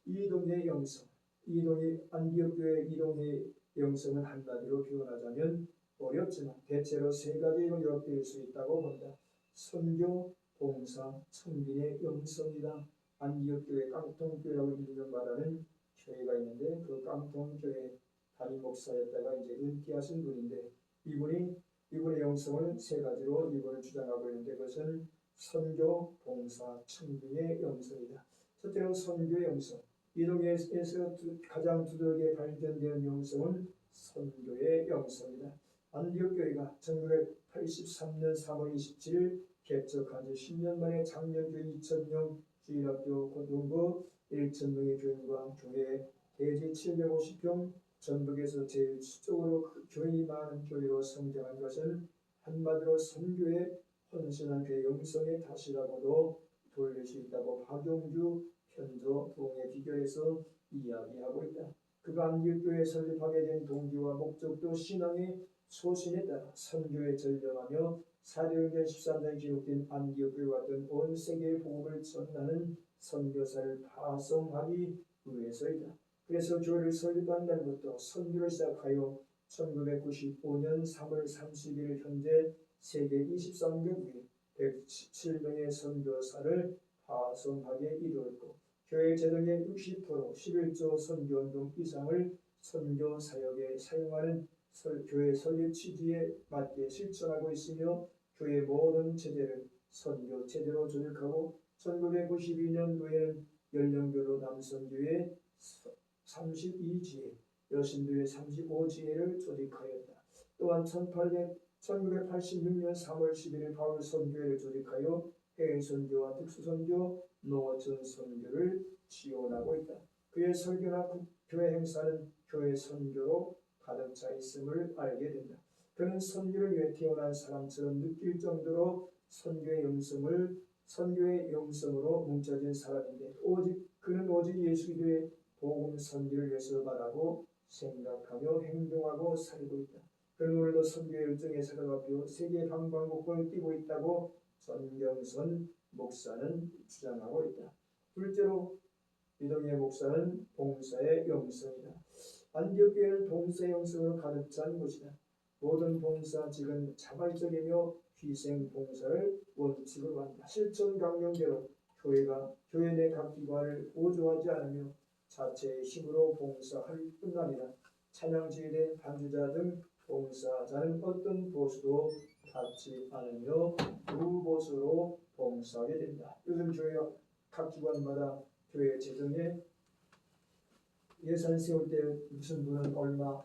이동의 영성, 이동의 안디옥 교회 이동의 영성은 한마디로 표현하자면 어렵지만 대체로 세 가지로 요약될 수 있다고 본다. 선교, 봉사, 청빈의 영성이다. 안디옥 교회 깡통교회라고 일명 말하는 교회가 있는데 그 깡통교회 담임 목사였다가 이제 은퇴하신 분인데 이분의 영성을 세 가지로 이분을 주장하고 있는데 그것은 선교, 봉사, 청빈의 영성이다. 첫째로 선교의 영성. 이동에서 가장 두들겨 발견되는 영성은 선교의 영성이다. 안디옥 교회가 1983년 3월 27일 개척한 지 10년 만에 작년교회 2,000명, 주일학교 고등부 1,000명의 교인과 교회 대지 750평, 전북에서 제일 수적으로 교인이 많은 교회로 성장한 것은 한마디로 선교에 헌신한 교회 영성의 탓이라고도 돌릴 수 있다고 박용주 현조 부흥에 비교해서 이야기하고 있다. 그가 안디옥 교회 설립하게 된 동기와 목적도 신앙의 소신에 따라 선교에 전념하며 사도행전 13장에 기록된 안디옥 교회와 같은 온 세계의 복음을 전하는 선교사를 파송하기 위해서이다. 그래서 교회를 설립한 날부터 선교를 시작하여 1995년 3월 30일 현재 세계 23개국에 117명의 선교사를 파송하게 이루었고 교회 재정의 60% 11조 선교운동 이상을 선교 사역에 사용하는 교회 설립 취지에 맞게 실천하고 있으며 교회 모든 제재를 선교 제대로 조직하고 1992년도에는 연령별로 남선교회 32지회, 여신교회 35지회를 조직하였다. 또한 1986년 3월 11일 바울 선교회를 조직하여 해외 선교와 특수 선교, 농어촌 선교를 지원하고 있다. 그의 설교나 교회 행사는 교회 선교로 가득 차 있음을 알게 된다. 그는 선교를 위해 태어난 사람처럼 느낄 정도로 선교의 영성으로 뭉쳐진 사람인데 그는 오직 예수 그리스도의 복음 선교를 위해서 말하고 생각하며 행동하고 살고 있다. 그는 오늘도 선교의 열정에 사로잡혀 세계 방방곡곡을 뛰고 있다고 전경선 목사는 주장하고 있다. 둘째로 이동희 목사는 봉사의 영성이다. 안디옥 교회는 봉사의 영성으로 가득 찬 곳이다. 모든 봉사직은 자발적이며 희생 봉사를 원칙으로 한다. 실천 강령대로 교회 내 각 기관을 보조하지 않으며 자체의 힘으로 봉사할 뿐 아니라 찬양지휘대 반주자 등 봉사자는 어떤 보수도 받지 않으며 무보수로 봉사하게 된다. 요즘 교회 각 기관마다 교회 재정에 예산 세울 때 무슨 분은 얼마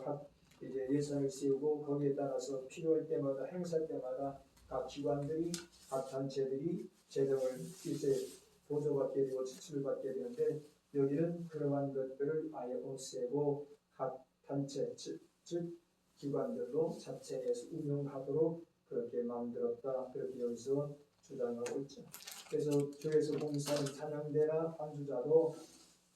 각 이제 예산을 세우고 거기에 따라서 필요할 때마다 행사 때마다 각 기관들이 각 단체들이 재정을 이제 보조받게 되고 지출을 받게 되는데 여기는 그러한 것들을 아예 없애고 각 단체 즉 기관들도 자체 내에서 운영하도록 그렇게 만들었다. 그렇게 여기서 주장하고 있죠. 그래서 교회에서 봉사하는 찬양대나 반주자도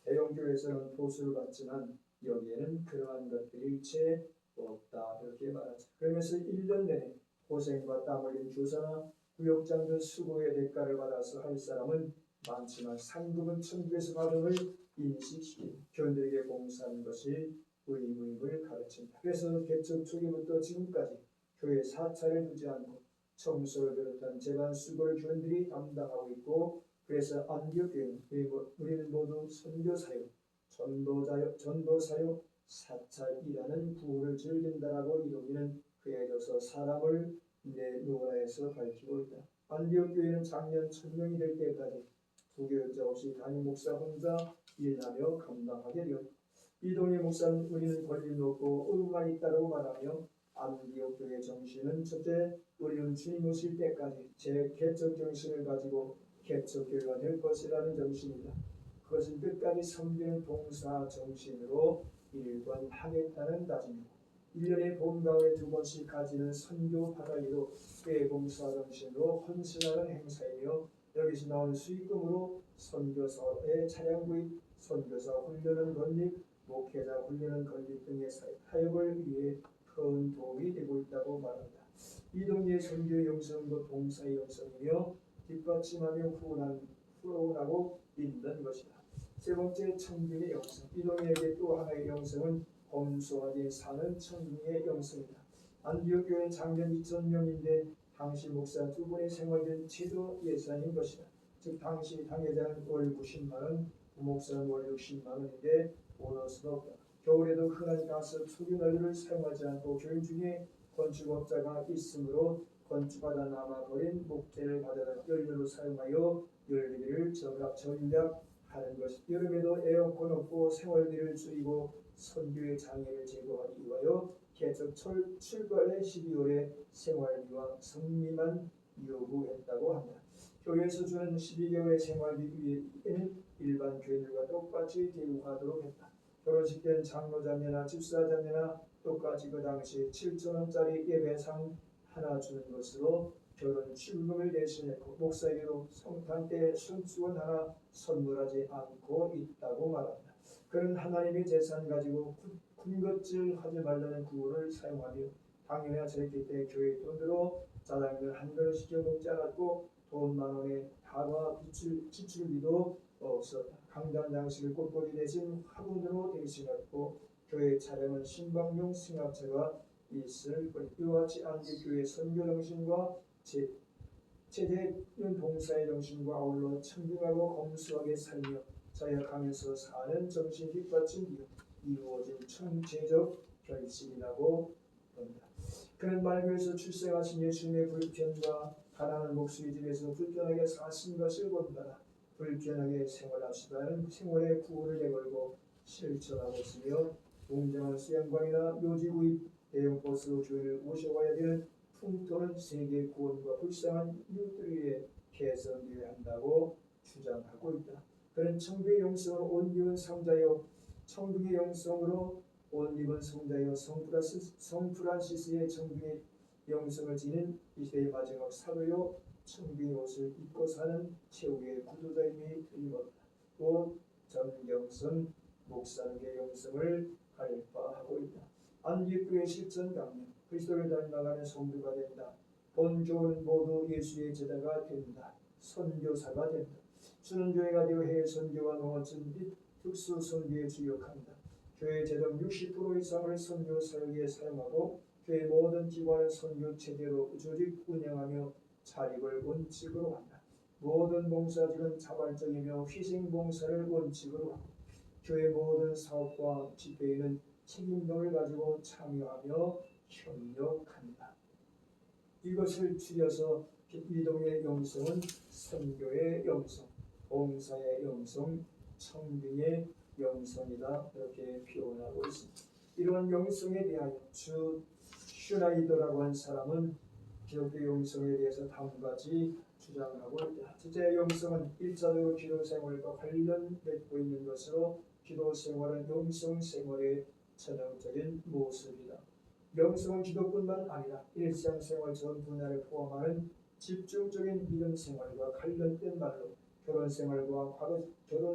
대형교회에서는 보수를 받지만 여기에는 그러한 것들이 일체 없다. 이렇게 말하죠. 그러면서 1년 내내 고생과 땀 흘린 교사나 구역장 등 수고의 대가를 받아서 할 사람은 많지만 상급은 천국에서 받음을 인식시키고 교인들에게 봉사하는 것이 의무임을 가르친다. 그래서 개척 초기부터 지금까지 교회 사찰을 두지 않고 청소를 비롯한 재반 수고를 교인들이 담당하고 있고 그래서 안디옥 교회는 우리는 모두 선교사요, 전도사요, 사찰이라는 구호를 즐긴다라고 이루기는 그에 져서 사람을 내놓으라 해서 밝히고 있다. 안디옥 교회는 작년 1000명이 될 때까지 부교육자 없이 담임 목사 혼자 일하며 감당하게 되었다. 이동희 목사는 우리는 권리는 없고 의무만 있다고 말하며 안디옥 교회의 정신은 첫째, 우리는 주님 오실 때까지 제 개척 정신을 가지고 개척교회가 될 것이라는 정신이다. 그것은 끝까지 섬기는 봉사 정신으로 일관하겠다는 다짐이고 1년에 봄, 가을에 2번씩 가지는 선교 바다기도 교회 봉사 정신으로 헌신하는 행사이며 여기서 나온 수익금으로 선교사의 차량 구입, 선교사 훈련은 건립, 목회자 훈련은 건립 등의 사역을 위해 큰 도움이 되고 있다고 말한다. 이동희의 선교 영성도 봉사의 영성이며 뒷받침하며 후원하고 있는 것이다. 세 번째, 청중의 영성. 이동희에게 또 하나의 영성은 검소하게 사는 청중의 영성이다. 안디옥 교회는 작년 2000명인데 당시 목사 2분의 생활비는 최저 예산인 것이다. 즉 당시 당회자는 월 90만 원, 부목사는 월 60만 원인데 보너스는 없다. 겨울에도 흔한 가스 석유 난로를 사용하지 않고 교인 중에 건축업자가 있으므로 건축하다 남아버린 목재를 가져다 연료로 사용하여 열비를 절약하는 것. 여름에도 에어컨 없고 생활비를 줄이고 선교의 장애를 제거하기 위하여 개척 출발의 12월에 생활비와 성미만 요구했다고 한다. 교회에서 주는 12개월의 생활비 위에는 일반 교인들과 똑같이 대우하도록 했다. 결혼식 때는 장로자매나 집사자매나 똑같이 그 당시 7,000원짜리 예배상 하나 주는 것으로 결혼 축의금을 대신했고 목사에게도 성탄 때 손수건 하나 선물하지 않고 있다고 말한다. 그는 하나님의 재산 가지고 군것질 하지 말라는 구호를 사용하며 당연히 저랬기 때문에 교회 돈으로 짜장면 한 그릇 시켜 먹지 않았고 돈 10,000원에 다과 지출비도 없었다. 강단 장식을 꽃꽂이 대신 화분으로 대신했고 교회 차량은 신방용 승합차가 있을 뿐. 이와 같이 안식교회 선교 정신과 제대는 봉사의 정신과 아울러 청중하고 검소하게 살며 자약하면서 사는 정신이 뒷받침 이루어진 총체적 결실이라고 봅니다. 그는 말교에서 출생하신 예수님의 불편과 가난한 목수의 집에서 불편하게 사신 것을 본받아 불편하게 생활하시다는 생활의 구호를 내걸고 실천하고 있으며 웅장한 수양관이나 묘지구입 대형버스로 교회를 모셔와야 되는 풍토는 세계 구원과 불쌍한 이웃들을 위해 개선되어야 한다고 주장하고 있다. 그는 청교의 영성으로 옷 입은 성자여 청중의 영성으로 옷 입은 성자여 성프란시스의 청중의 영성을 지닌 이 시대의 마지막 사도요 청중의 옷을 입고 사는 최후의 구도자임이 틀림없다. 또 전경선 목사님의 영성을 갈파하고 있다. 안식교의 실천 강령 그리스도를 닮아가는 성도가 된다. 본교는 모두 예수의 제자가 된다. 선교사가 된다. 순원교회가 되어 해외 선교와 농어촌 및 특수 선교에 주력한다. 교회 재정 60% 이상을 선교 사역에 사용하고 교회 모든 기관을 선교 체제로 조직 운영하며 자립을 원칙으로 한다. 모든 봉사직은 자발적이며 희생 봉사를 원칙으로 하고 교회 모든 사업과 집회에는 책임감을 가지고 참여하며 협력한다. 이것을 줄여서 이동의 영성은 선교의 영성, 봉사의 영성, 청빙의 영성이다. 이렇게 표현하고 있습니다. 이러한 영성에 대하여 주 슈나이더라고 한 사람은 기독교 영성에 대해서 다음 가지 주장하고 있다. 첫째, 영성은 일차적으로 기도 생활과 관련 맺고 있는 것으로 기도 생활은 영성 생활의 전형적인 모습이다. 영성은 기도뿐만 아니라 일상생활 전 분야를 포함하는 집중적인 믿음 생활과 관련된 말로 결혼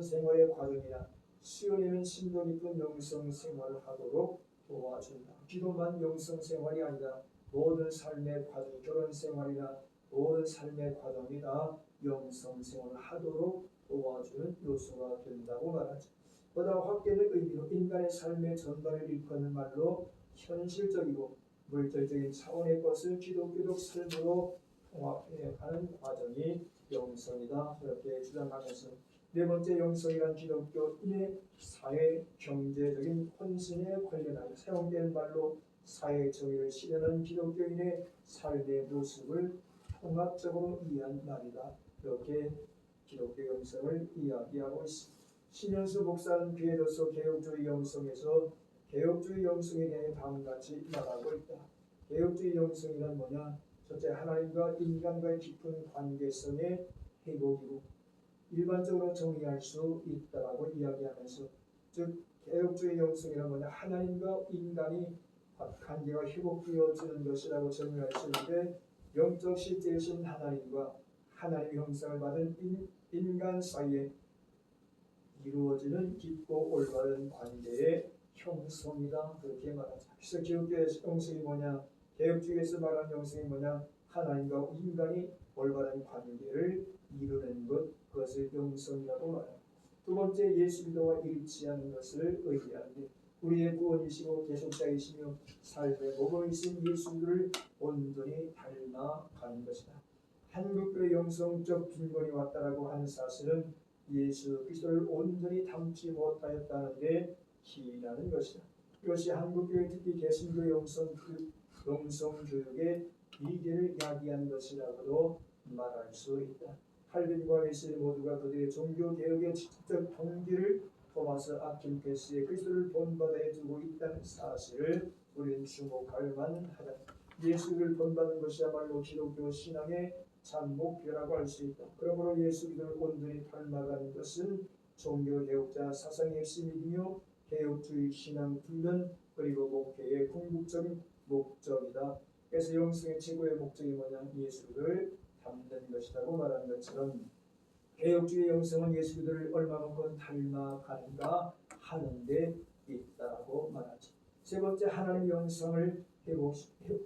생활의 과정이나 수요일에는 심도 깊은 영성 생활을 하도록 도와준다. 기도만 영성 생활이 아니라 모든 삶의 과정, 결혼 생활이나 모든 삶의 과정이 다 영성 생활을 하도록 도와주는 요소가 된다고 말하죠. 보다 확대된 의미로 인간의 삶의 전반을 일컫는 말로 현실적이고 물질적인 차원의 것을 기독교적 삶으로 통합해가는 과정이 영성이다. 그렇게 주장하면서 네 번째, 영성이란 기독교인의 사회 경제적인 헌신에 관련하여 사용된 말로 사회 정의를 실현하는 기독교인의 삶의 모습을 통합적으로 이해한 말이다. 이렇게 기독교 영성을 이야기하고 있습니다. 신현수 목사는 그에 더서 개혁주의 영성에서 개혁주의 영성에 대해 다음같이 말하고 있다. 개혁주의 영성이란 뭐냐? 첫째, 하나님과 인간과의 깊은 관계성의 회복이고 일반적으로 정의할 수 있다라고 이야기하면서, 즉 개혁주의 영성이란 뭐냐? 하나님과 인간이 관계가 회복되어지는 것이라고 정의할 수 있는데, 영적 실제이신 하나님과 하나님의 형상을 받은 인간 사이에 이루어지는 깊고 올바른 관계의 형성이다. 그렇게 말하죠. 그래서 기독교의 영성이 뭐냐? 개혁주의에서 말하는 영성이 뭐냐? 하나님과 인간이 올바른 관계를 이루는 것, 그것을 영성이라고 말합니다. 두 번째, 예수 그리스도와 일치하는 것을 의미하는데, 우리의 구원이시고 계속자이시며 삶의 모범이신 예수를 온전히 닮아가는 것이다. 한국교의 영성적 빈곤이 왔다라고 하는 사실은 예수 그리스도를 온전히 닮지 못하였다는 데 기인하는 것이다. 이것이 한국교회 특히 개신교 영성 교육의 비결을 야기한 것이라고도 말할 수 있다. 칼빈과 웨슬리 모두가 그들의 종교 개혁의 직접적 동기를 토마스 아킨패스의 그리스도를 본받아에 두고 있다는 사실을 우리는 주목할 만하다. 예수를 본받는 것이야말로 기독교 신앙의 참 목표라고 할 수 있다. 그러므로 예수 그리스도를 온전히 닮아가는 것은 종교 개혁자 사상의 핵심이며 개혁주의 신앙 훈련 그리고 목회의 궁극적인 목적이다. 그래서 영성의 최고의 목적이 뭐냐? 예수를 닮는 것이라고 말하는 것처럼 개혁주의 영성은 예수 그리스도를 얼마만큼 닮아가는가 하는 데 있다고 말하지. 세 번째, 하나님의 영성을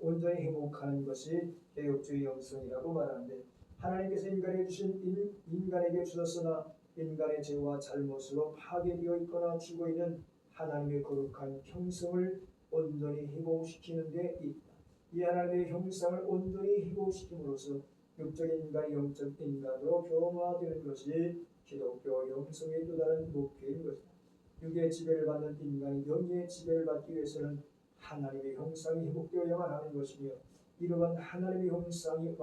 온전히 회복하는 것이 개혁주의 영성이라고 말하는데, 하나님께서 인간에게 주셨으나 인간의 죄와 잘못으로 파괴되어 있거나 죽어 있는 하나님의 거룩한 형성을 온전히 회복시키는 데 있다. 이 하나님의 형상을 온전히 회복시킴으로써 육적인 인간이 영적 인간으로 변화되는 것이 기독교 영성의 또 다른 목표인 것이다. 육의 지배를 받는 인간이 영의 지배를 받기 위해서는 하나님의 형상이 회복되어야만 하는 것이며, 이러한 하나님의 형상이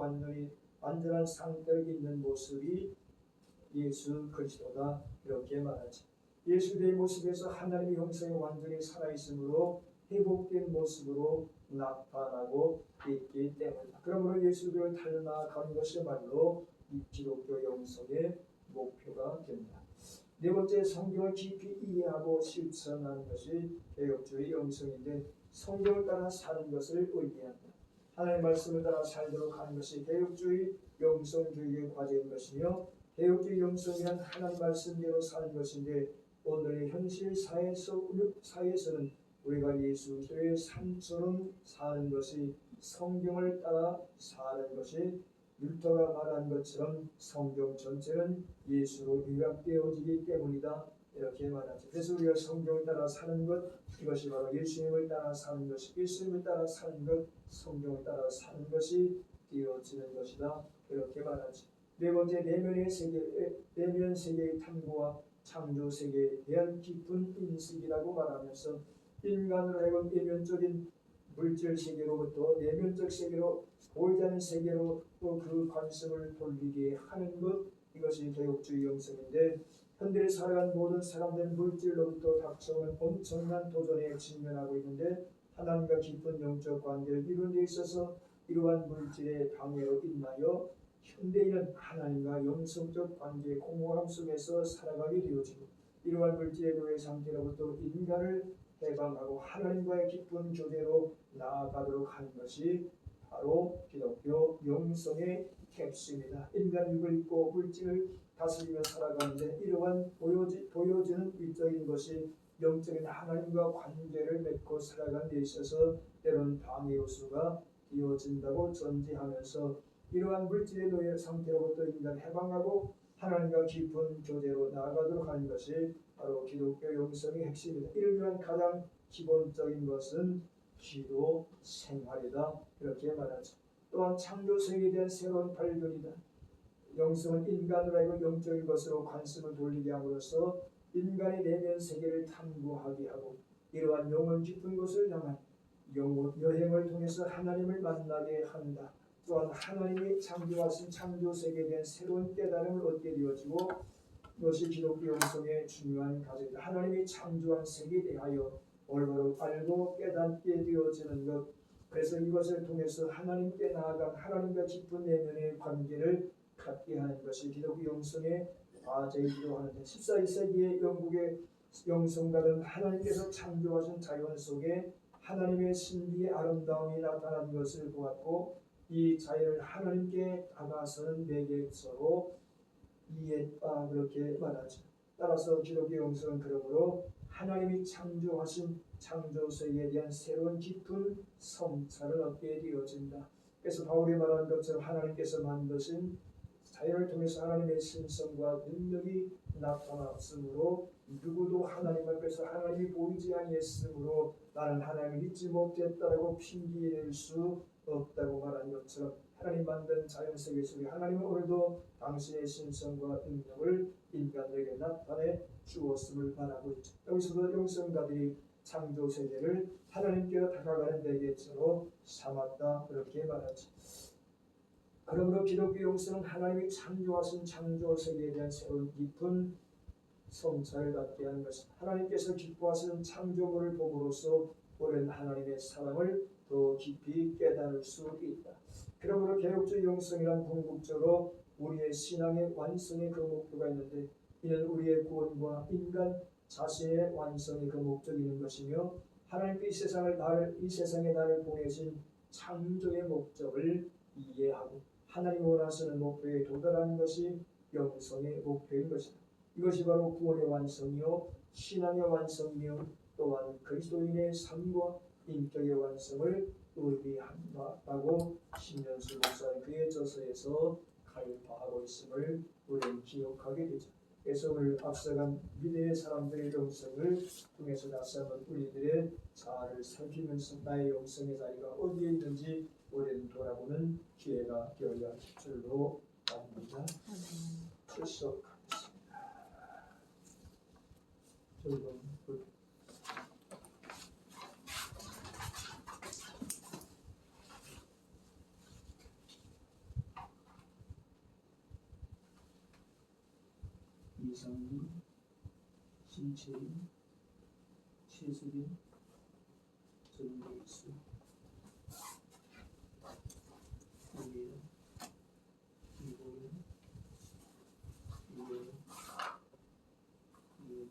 완전한 상태에 있는 모습이 예수 그리스도다, 이렇게 말하지. 예수의 모습에서 하나님의 형상이 완전히 살아있으므로 회복된 모습으로 나타나고 있기 때문이다. 그러므로 예수를 닮아가는 것이야말로 이 기독교 영성의 목표가 됩니다. 네 번째, 성경을 깊이 이해하고 실천하는 것이 개혁주의 영성인데, 성경을 따라 사는 것을 의미한다. 하나님의 말씀을 따라 살도록 하는 것이 개혁주의 영성주의의 과제인 것이며, 개혁주의 영성이란 하나님 말씀대로 사는 것인데, 오늘의 현실 사회에서는 우리가 예수 그리스도의 삶처럼 사는 것이, 성경을 따라 사는 것이 율터가 말한 것처럼 성경 전체는 예수로 요약되어지기 때문이다, 이렇게 말하죠. 그래서 우리가 성경을 따라 사는 것, 이것이 바로 예수님을 따라 사는 것이, 예수님을 따라 사는 것, 성경을 따라 사는 것이 되어지는 것이다, 이렇게 말하죠. 네 번째, 내면 세계의 탐구와 창조 세계에 대한 깊은 인식이라고 말하면서, 인간으로 하여금 내면적인 물질 세계로부터 내면적 세계로, 보이지 않는 세계로 또 그 관심을 돌리게 하는 것, 이것이 개혁주의 영성인데, 현대에 살아간 모든 사람들은 물질로부터 닥쳐오는 엄청난 도전에 직면하고 있는데, 하나님과 깊은 영적 관계를 이루는 데 있어서 이러한 물질의 방해로 인하여 현대인은 하나님과 영성적 관계의 공허함 속에서 살아가게 되어지고, 이러한 물질의 노예 상태로부터 인간을 해방하고 하나님과의 깊은 교제로 나아가도록 하는 것이 바로 기독교 영성의 핵심이다. 인간 육을 입고 물질을 다스리며 살아가는데, 이러한 보여지는 위적인 것이 영적인 하나님과 관계를 맺고 살아가는 데 있어서 때로는 방해 요소가 되어진다고 전제하면서, 이러한 물질의 노예 상태로부터 인간을 해방하고 하나님과 깊은 교제로 나아가도록 하는 것이 바로 기독교 영성의 핵심이다. 이를 위한 가장 기본적인 것은 기도 생활이다, 이렇게 말하죠. 또한 창조 세계에 대한 새로운 발견이다. 영성은 인간으로 하여금 영적인 것으로 관심을 돌리게 함으로써 인간의 내면 세계를 탐구하게 하고, 이러한 영혼 깊은 곳을 향한 여행을 통해서 하나님을 만나게 한다. 또한 하나님이 창조하신 창조 세계에 대한 새로운 깨달음을 얻게 되어지고, 이것이 기독교 영성의 중요한 과제이다. 하나님이 창조한 세계에 대하여 올바로 알고 깨닫게 되어지는 것, 그래서 이것을 통해서 하나님께 나아간 하나님과 깊은 내면의 관계를 갖게 하는 것이 기독교 영성의 과제이기도 하는데, 14세기의 영국의 영성가는 하나님께서 창조하신 자연 속에 하나님의 신비의 아름다움이 나타난 것을 보았고, 이 자연을 하나님께 다가서는 매개체로 이해했다, 그렇게 말하죠. 따라서 기독교 영성은 그러므로 하나님이 창조하신 창조 세계에 대한 새로운 깊은 성찰을 얻게 되어진다. 그래서 바울이 말한 것처럼 하나님께서 만드신 자연을 통해서 하나님의 신성과 능력이 나타났으므로, 누구도 하나님 앞에서 하나님이 보이지 아니했으므로 나는 하나님을 믿지 못했다고 핑계댈 수 없다고 말한 것처럼, 하나님 만든 자연세계 속에 하나님은 오늘도 당신의 신성과 능력을 인간에게 나타내 주었음을 말하고 있죠. 여기서도 영성가들이 창조세계를 하나님께로 다가가는 매개체로 삼았다, 그렇게 말하지. 그러므로 기독교 영성은 하나님이 창조하신 창조세계에 대한 새로운 깊은 성찰을 갖게 하는 것입니다. 하나님께서 기뻐하시는 창조물을 봄으로써 우리는 하나님의 사랑을 더 깊이 깨달을 수 있다. 그러므로 개혁주의 영성이란 궁극적으로 우리의 신앙의 완성의 그 목표가 있는데, 이는 우리의 구원과 인간 자신의 완성이 그 목적이 있는 것이며, 하나님께 이 세상에 나를 보내신 창조의 목적을 이해하고 하나님 원하시는 목표에 도달하는 것이 영성의 목표인 것이다. 이것이 바로 구원의 완성이요 신앙의 완성이며, 또한 그리스도인의 삶과 인격의 완성을 의미한다고 신년수 목사는 그의 저서에서 가입하고 있음을 우리는 기억하게 되죠. 그래서 오늘 앞서간 미래의 사람들의 영성을 통해서 다시 한번 우리들의 자아를 살피면서 나의 영성의 자리가 어디에 있는지 우리는 돌아보는 기회가 되어야 할 줄로 압니다. 출석하겠습니다. 이상민, 신채인, 최수빈, 전계수, 이예은, 이보은, 이예은, 이예은.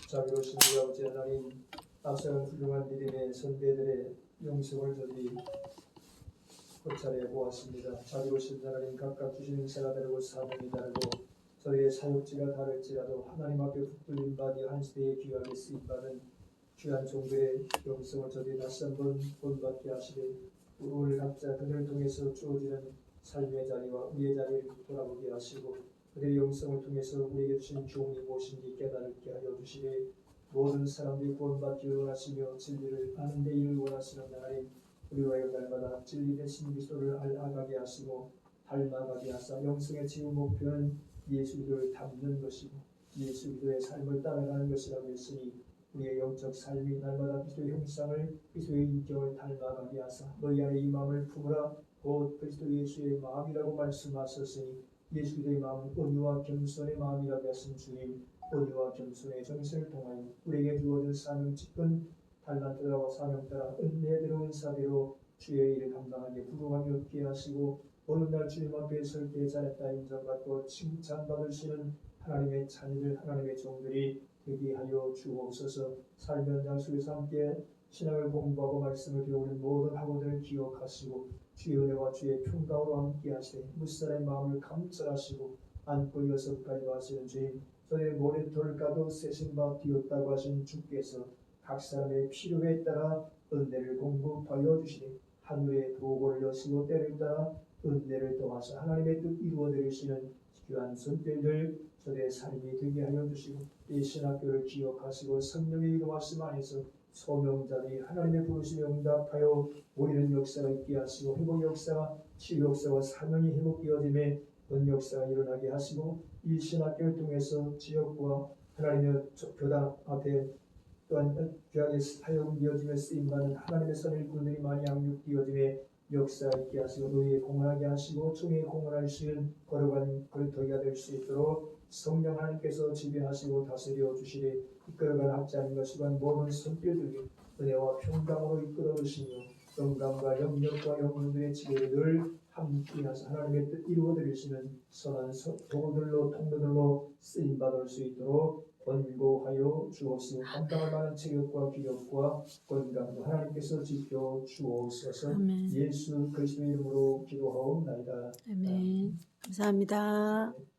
자비로우신 우리 아버지 하나님, 앞서간 훌륭한 믿음의 선배들의 영성을 저들이 고찰해 보았습니다. 자비로우신 하나님, 각각 주신 은사가 다르고 사명이 다르고 저희의 사역지가 다를지라도 하나님 앞에 붙들린 바디 한 시대에 귀하게 쓰임받은 귀한 종들의 영성을 저희에 다시 한번 본받게 하시되 오늘 각자 그들을 통해서 주어지는 삶의 자리와 우리의 자리를 돌아보게 하시고 그들의 영성을 통해서 우리에게 주신 교훈이 무엇인지 깨달게 하여 주시되 모든 사람들이 구원받기 원하시며 진리를 아는 데 이를 원하시는 하나님, 우리와 날마다 진리 대신 그리스도를 알아가게 하시고 닮아가게 하사 영성의 최후 목표는 예수 그리스도를 닮는 것이고 예수 그리스도의 삶을 따라가는 것이라고 했으니 우리의 영적 삶이 날마다 그리스도의 형상을 그리스도의 인격을 닮아가게 하사 너희 안에 이 마음을 품으라 곧 그리스도 예수의 마음이라고 말씀하셨으니 예수 그리스도의 마음은 온유와 겸손의 마음이라고 하신 주님, 온유와 겸손의 정신을 통하여 우리에게 주어진 사명 직분 달란트와 사명 따라 은혜대로 은사대로 주의 일을 감당하게 부족함이 없게 하시고 어느 날 주님 앞에 설 때 잘했다 인정받고 칭찬받으시는 하나님의 자녀들, 하나님의 종들이 되게 하여 주옵소서. 삶의 현장 속에서 함께 신앙을 공부하고 말씀을 배우는 모든 학우들을 기억하시고 주의 은혜와 주의 평강으로 함께 하시되 무사람의 마음을 감찰하시고 안고 여섯까지 하시는 주님, 저의 모래돌 가도 세신 바 되었다고 하신 주께서 각 사람의 필요에 따라 은혜를 공급하여 주시되 하늘의 도구를 여시고 때를 따라 은혜를 더하사 하나님의 뜻 이루어드리시는 귀한 선별들 저의 삶이 되게 하여 주시고 이 신학교를 기억하시고 성령의 이루하심 안에서 소명자들이 하나님의 부르심에 응답하여 보이는 역사가 있게 하시고 회복 역사와 치유 역사와 사명이 회복되어짐에 본 역사가 일어나게 하시고 이 신학교를 통해서 지역과 하나님의 교단 앞에 또한 귀하게 사용되어지며 쓰임받는 하나님의 선일꾼들이 많이 양육되어짐에 역사 있게 하시고 너희의 공헌하게 하시고 종의 공헌할 수 있는 거룩한 거리터기가 될 수 있도록 성령 하나님께서 지배하시고 다스려 주시되 이끌어가는 학자인 것이건 모든 선별들이 은혜와 평강으로 이끌어 주시며 영감과 영역과 영혼들의 지혜를 늘 함께하사 하나님의 뜻 이루어드리시는 선한 도구들로 통로들로 쓰임받을 수 있도록 권고하여 주옵시고 감당할 만한 체력과 기력과 건강도 하나님께서 지켜 주옵소서. 아멘. 예수 그리스도의 이름으로 기도하옵나이다. 아멘. 감사합니다.